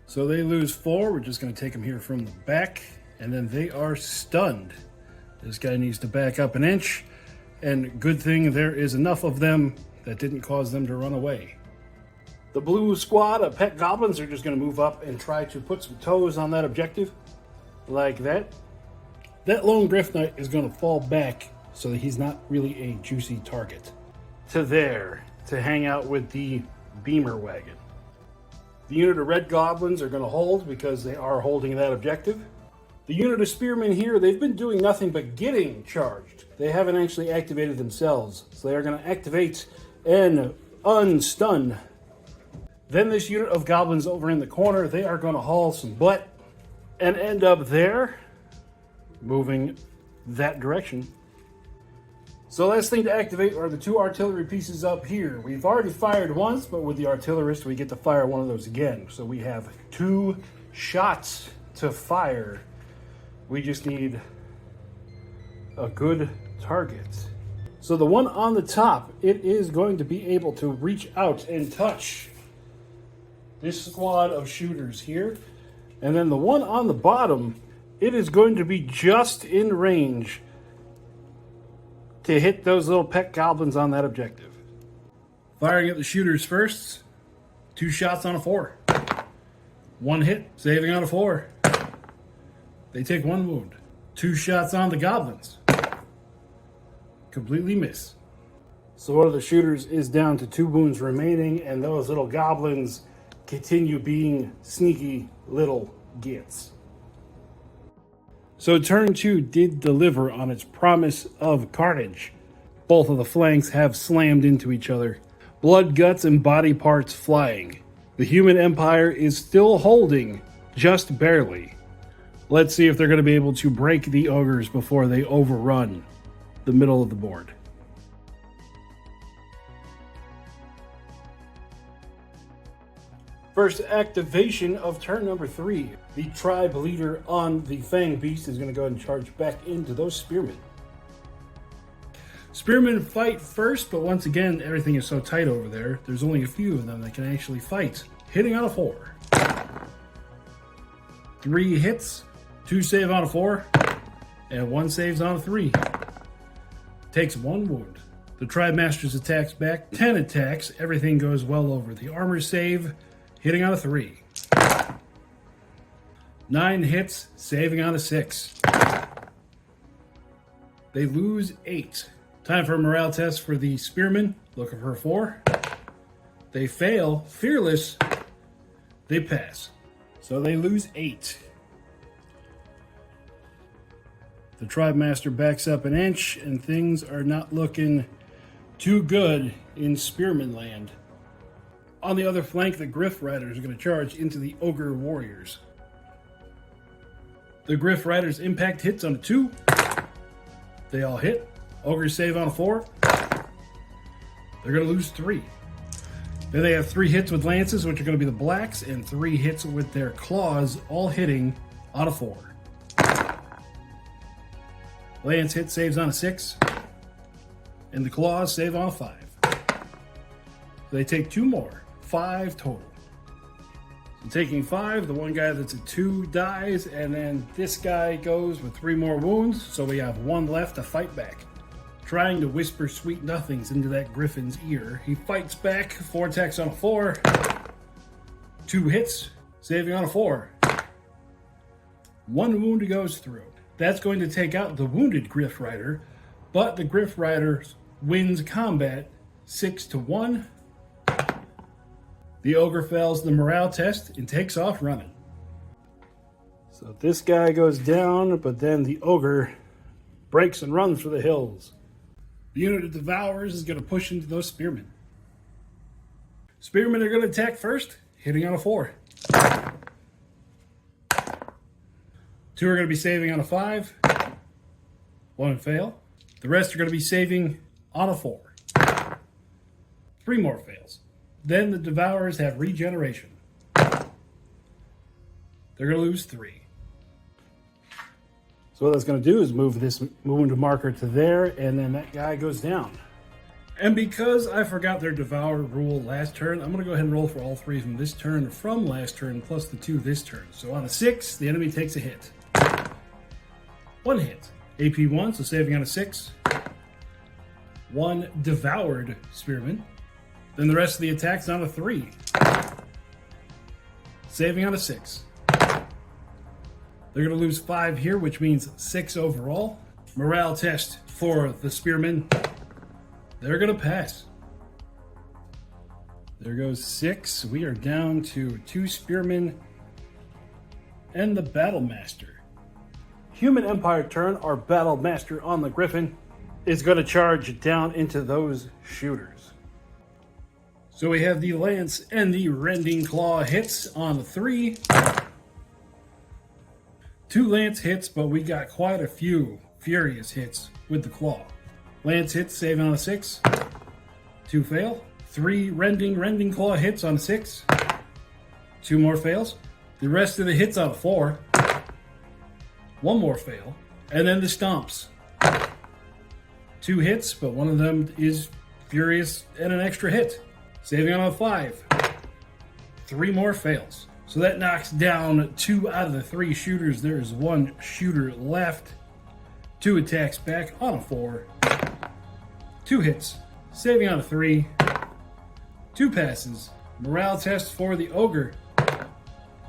So they lose 4. We're just going to take them here from the back. And then they are stunned. This guy needs to back up an inch. And good thing there is enough of them that didn't cause them to run away. The blue squad of pet goblins are just going to move up and try to put some toes on that objective. Like that. That lone Griff Knight is going to fall back so that he's not really a juicy target. To there. To hang out with the beamer wagon. The unit of red goblins are going to hold because they are holding that objective. The unit of spearmen here, they've been doing nothing but getting charged. They haven't actually activated themselves. So they are going to activate and unstun. Then this unit of goblins over in the corner, they are going to haul some butt and end up there, moving that direction. So last thing to activate are the 2 artillery pieces up here. We've already fired once, but with the artillerist, we get to fire one of those again. So we have 2 shots to fire. We just need a good target. So the one on the top, it is going to be able to reach out and touch this squad of shooters here. And then the one on the bottom, it is going to be just in range to hit those little pet goblins on that objective. Firing at the shooters first. 2 shots on a 4. 1 hit, saving on a 4. They take 1 wound. 2 shots on the goblins. Completely miss. So one of the shooters is down to 2 wounds remaining, and those little goblins continue being sneaky little gits. So turn 2 did deliver on its promise of carnage. Both of the flanks have slammed into each other. Blood, guts, and body parts flying. The human empire is still holding, just barely. Let's see if they're going to be able to break the ogres before they overrun the middle of the board. First activation of turn number 3. The tribe leader on the Fang Beast is going to go ahead and charge back into those spearmen. Spearmen fight first, but once again, everything is so tight over there, there's only a few of them that can actually fight. Hitting on a 4. 3 hits, 2 save on a 4, and 1 saves on a 3. Takes 1 wound. The Tribe Master's attacks back, 10 attacks, everything goes well over the armor save, hitting on a 3. 9 hits, saving on a 6. They lose 8. Time for a morale test for the spearmen, looking for a 4. They fail, fearless, they pass. So they lose 8. The Tribe Master backs up an inch, and things are not looking too good in Spearman land. On the other flank, the Griff Riders are going to charge into the Ogre Warriors. The Griff Riders impact hits on a 2. They all hit. Ogres save on a 4. They're going to lose 3. Then they have 3 hits with lances, which are going to be the blacks, and 3 hits with their claws, all hitting on a 4. Lance hit saves on a 6, and the claws save on a 5. They take 2 more, 5 total. So taking 5, the one guy that's a 2 dies, and then this guy goes with 3 more wounds, so we have 1 left to fight back. Trying to whisper sweet nothings into that griffin's ear, he fights back, 4 attacks on a 4, 2 hits, saving on a 4. 1 wound goes through. That's going to take out the wounded Griff Rider, but the Griff Rider wins combat 6-1. The Ogre fails the morale test and takes off running. So this guy goes down, but then the Ogre breaks and runs for the hills. The unit of Devourers is going to push into those Spearmen. Spearmen are going to attack first, hitting on a 4. 2 are going to be saving on a 5. 1 fail. The rest are going to be saving on a 4. 3 more fails. Then the Devourers have regeneration. They're going to lose 3. So what that's going to do is move this wound marker to there, and then that guy goes down. And because I forgot their Devour rule last turn, I'm going to go ahead and roll for all 3 from this turn from last turn, plus the 2 this turn. So on a 6, the enemy takes a hit. 1 hit. AP 1, so saving on a 6. 1 devoured Spearman. Then the rest of the attacks on a 3. Saving on a 6. They're going to lose 5 here, which means 6 overall. Morale test for the Spearmen. They're going to pass. There goes 6. We are down to 2 Spearmen and the Battle Master. Human Empire turn, our Battle Master on the Griffin is going to charge down into those shooters. So we have the Lance and the Rending Claw hits on the 3. 2 Lance hits, but we got quite a few Furious hits with the Claw. Lance hits, saving on a 6. 2 fail. 3 Rending Claw hits on a 6. 2 more fails. The rest of the hits on a 4. 1 more fail. And then the Stomps. 2 hits, but one of them is Furious and an extra hit. Saving on a 5. 3 more fails. So that knocks down 2 out of the 3 shooters. There is 1 shooter left. 2 attacks back on a 4. 2 hits. Saving on a 3. 2 passes. Morale test for the Ogre.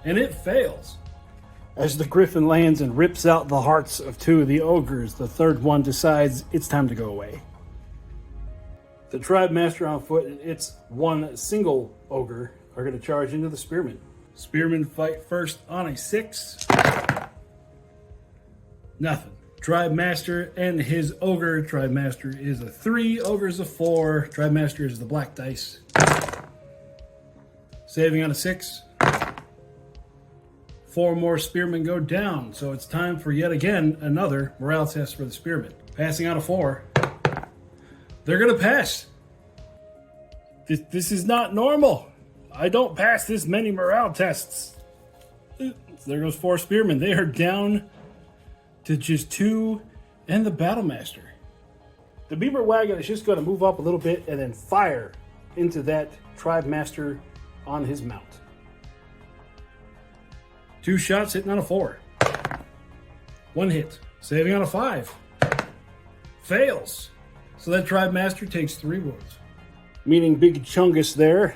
And it fails. As the Griffin lands and rips out the hearts of 2 of the Ogres, the third one decides it's time to go away. The Tribe Master on foot and its 1 single Ogre are going to charge into the Spearmen. Spearmen fight first on a 6. Nothing. Tribe Master and his Ogre. Tribe Master is a 3, Ogre is a 4. Tribe Master is the black dice. Saving on a 6. 4 more spearmen go down, so it's time for yet again another morale test for the spearmen. Passing on a 4. They're gonna pass. This is not normal. I don't pass this many morale tests. There goes 4 spearmen. They are down to just 2 and the battle master. The beamer wagon is just going to move up a little bit and then fire into that tribe master on his mount. 2 shots hitting on a 4. 1 hit. Saving on a 5. Fails. So that tribe master takes 3 wounds. Meaning Big Chungus there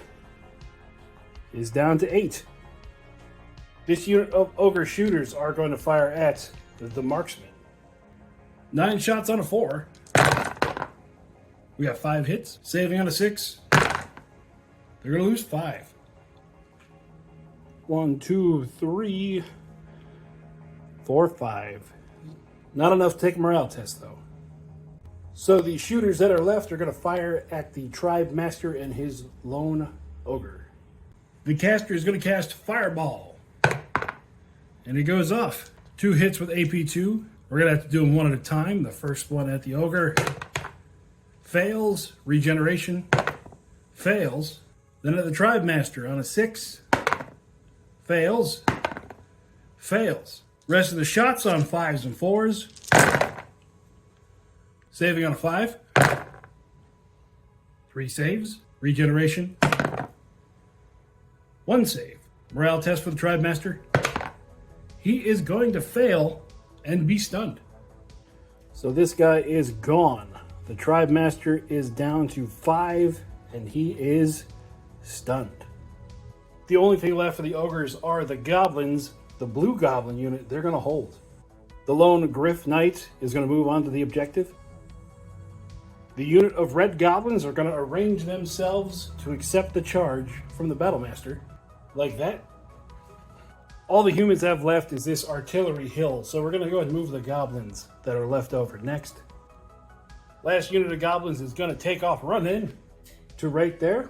is down to 8. This unit of ogre shooters are going to fire at the marksman. 9 shots on a 4. We got 5 hits. Saving on a 6. They're going to lose 5. 1, 2, 3, 4, 5. Not enough to take a morale test, though. So the shooters that are left are going to fire at the tribe master and his lone ogre. The caster is going to cast Fireball. And it goes off. 2 hits with AP2. We're going to have to do them one at a time. The first one at the ogre. Fails. Regeneration. Fails. Then at the tribe master on a 6. Fails. Fails. Rest of the shots on 5s and 4s. Saving on a 5. 3 saves. Regeneration. 1 save. Morale test for the tribe master. He is going to fail and be stunned. So this guy is gone. The tribe master is down to 5 and he is stunned. The only thing left for the ogres are the goblins. The blue goblin unit, they're going to hold. The lone Griff Knight is going to move on to the objective. The unit of red goblins are going to arrange themselves to accept the charge from the battle master. Like that. All the humans have left is this artillery hill, so we're going to go ahead and move the goblins that are left over next. Last unit of goblins is going to take off running to right there.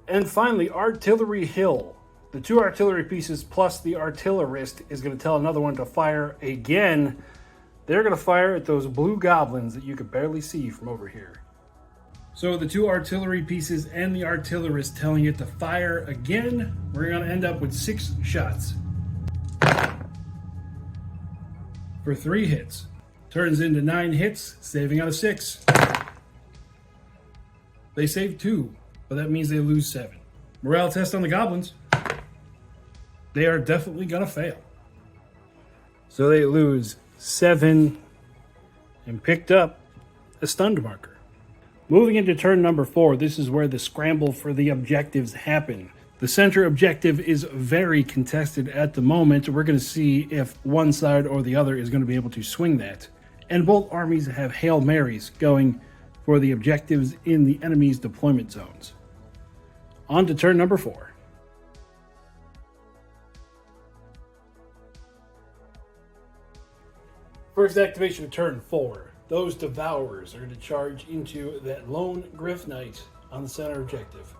And finally, artillery hill. The 2 artillery pieces plus the artillerist is going to tell another one to fire again. They're going to fire at those blue goblins that you can barely see from over here. So the 2 artillery pieces and the artillerist telling it to fire again. We're going to end up with 6 shots. For 3 hits. Turns into 9 hits, saving on a 6. They save 2, but that means they lose 7. Morale test on the goblins. They are definitely going to fail. So they lose 7 and picked up a stunned marker. Moving into turn number 4, this is where the scramble for the objectives happen. The center objective is very contested at the moment. We're going to see if one side or the other is going to be able to swing that. And both armies have Hail Marys going for the objectives in the enemy's deployment zones. On to turn number 4. First activation of turn 4. Those Devourers are going to charge into that lone Griff Knight on the center objective.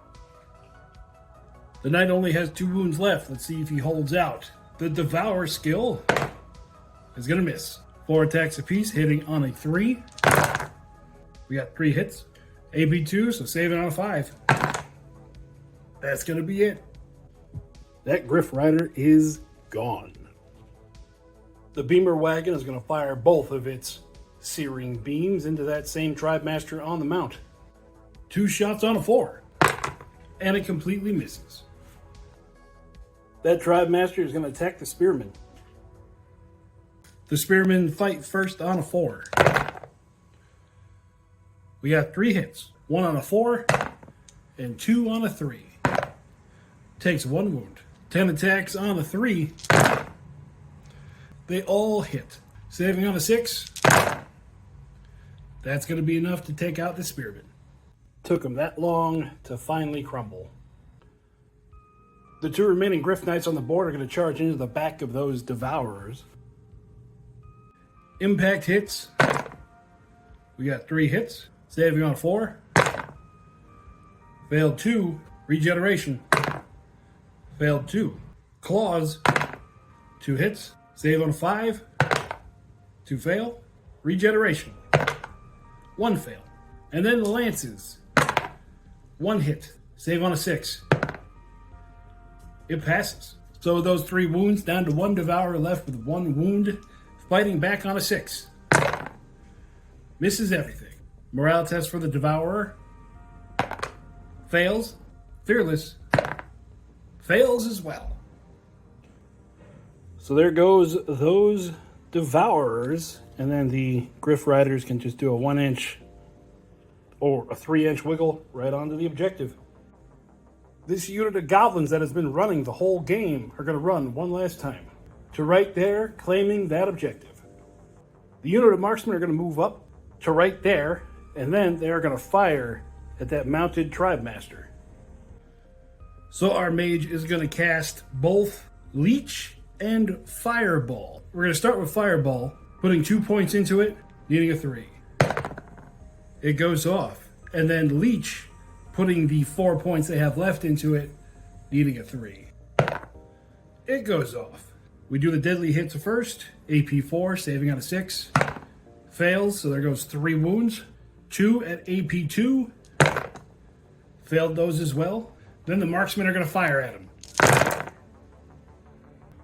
The Knight only has 2 wounds left. Let's see if he holds out. The Devour skill is going to miss. 4 attacks apiece, hitting on a 3. We got 3 hits. AB2, so saving on a 5. That's going to be it. That Griff Rider is gone. The Beamer Wagon is going to fire both of its searing beams into that same tribe master on the mount. 2 shots on a 4. And it completely misses. That tribe master is going to attack the spearmen. The spearmen fight first on a 4. We got 3 hits. 1 on a 4 and 2 on a 3. Takes 1 wound. 10 attacks on a 3. They all hit. Saving on a 6. That's going to be enough to take out the spearmen. Took them that long to finally crumble. The 2 remaining Griff Knights on the board are going to charge into the back of those Devourers. Impact hits. We got 3 hits. Saving on a 4. Failed 2. Regeneration. Failed 2. Claws. 2 hits. Save on a 5. 2 fail. Regeneration. 1 fail. And then the lances. 1 hit. Save on a 6. It passes. So those 3 wounds down to 1 devourer left with 1 wound. Fighting back on a 6. Misses everything. Morale test for the devourer. Fails. Fearless. Fails as well. So there goes those devourers. And then the Griff Riders can just do a 1-inch or a 3-inch wiggle right onto the objective. This unit of goblins that has been running the whole game are going to run one last time to right there, claiming that objective. The unit of marksmen are going to move up to right there, and then they are going to fire at that mounted tribe master. So our mage is going to cast both Leech and Fireball. We're going to start with Fireball, putting 2 points into it, needing a 3. It goes off. And then Leech, putting the 4 points they have left into it, needing a 3. It goes off. We do the deadly hits first. AP 4, saving on a 6. Fails, so there goes 3 wounds. 2 at AP 2. Failed those as well. Then the marksmen are going to fire at him.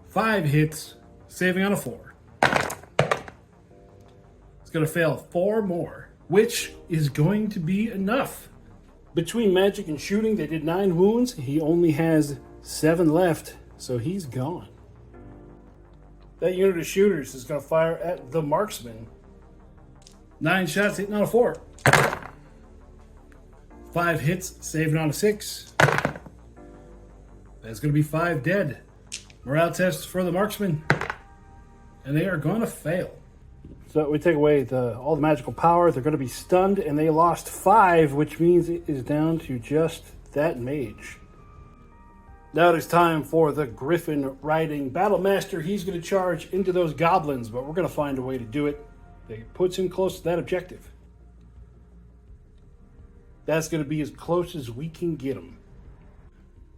5 hits, saving on a 4. It's going to fail 4 more, which is going to be enough. Between magic and shooting, they did 9 wounds. He only has 7 left, so he's gone. That unit of shooters is going to fire at the marksman. 9 shots, hitting on a 4. 5 hits, saving on a 6. That's going to be 5 dead. Morale tests for the marksman. And they are going to fail. So we take away all the magical power. They're going to be stunned, and they lost 5, which means it is down to just that mage. Now it is time for the Griffin riding battle master. He's going to charge into those goblins, but we're going to find a way to do it that puts him close to that objective. That's going to be as close as we can get him.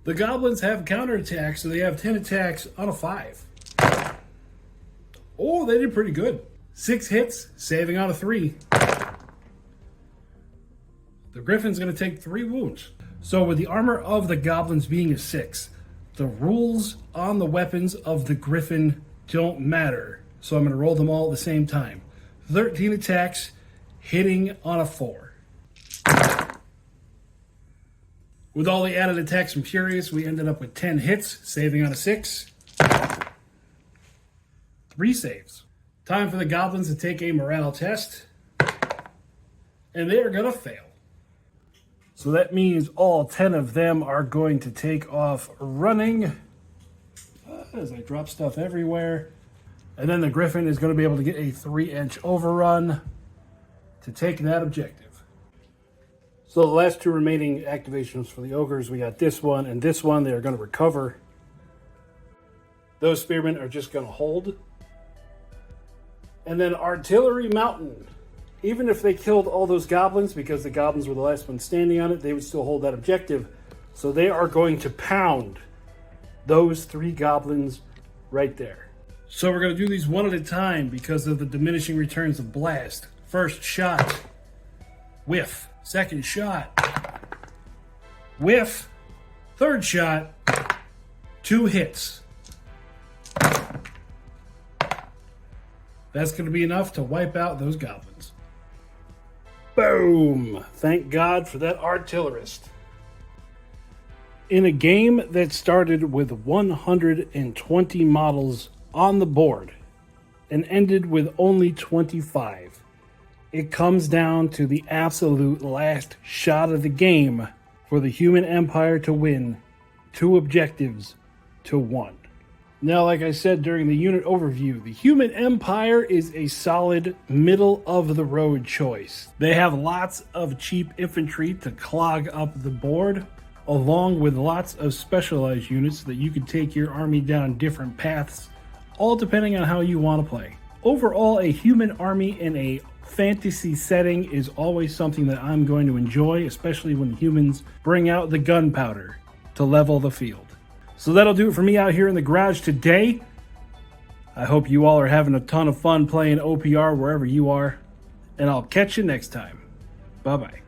The goblins have counterattacks, so they have 10 attacks on a 5. Oh, they did pretty good. 6 hits, saving on a 3. The Griffin's going to take 3 wounds. So with the armor of the goblins being a 6, the rules on the weapons of the Griffin don't matter. So I'm going to roll them all at the same time. 13 attacks, hitting on a 4. With all the added attacks from Furious, we ended up with 10 hits, saving on a 6. 3 saves. Time for the goblins to take a morale test. And they are going to fail. So that means all 10 of them are going to take off running. As I drop stuff everywhere. And then the Griffin is going to be able to get a 3-inch overrun to take that objective. So the last 2 remaining activations for the Ogres, we got this one and this one. They are going to recover. Those spearmen are just going to hold. And then Artillery Mountain. Even if they killed all those goblins, because the goblins were the last ones standing on it, they would still hold that objective. So they are going to pound those 3 goblins right there. So we're going to do these one at a time because of the diminishing returns of blast. First shot. Whiff. Second shot. Whiff. Third shot. 2 hits. That's going to be enough to wipe out those goblins. Boom! Thank God for that artillerist. In a game that started with 120 models on the board and ended with only 25, it comes down to the absolute last shot of the game for the human empire to win 2 objectives to 1. Now, like I said during the unit overview, the human empire is a solid middle-of-the-road choice. They have lots of cheap infantry to clog up the board, along with lots of specialized units that you can take your army down different paths, all depending on how you want to play. overall, a human army in a fantasy setting is always something that I'm going to enjoy, especially when humans bring out the gunpowder to level the field. So that'll do it for me out here in the garage today. I hope you all are having a ton of fun playing OPR wherever you are, and I'll catch you next time. Bye-bye.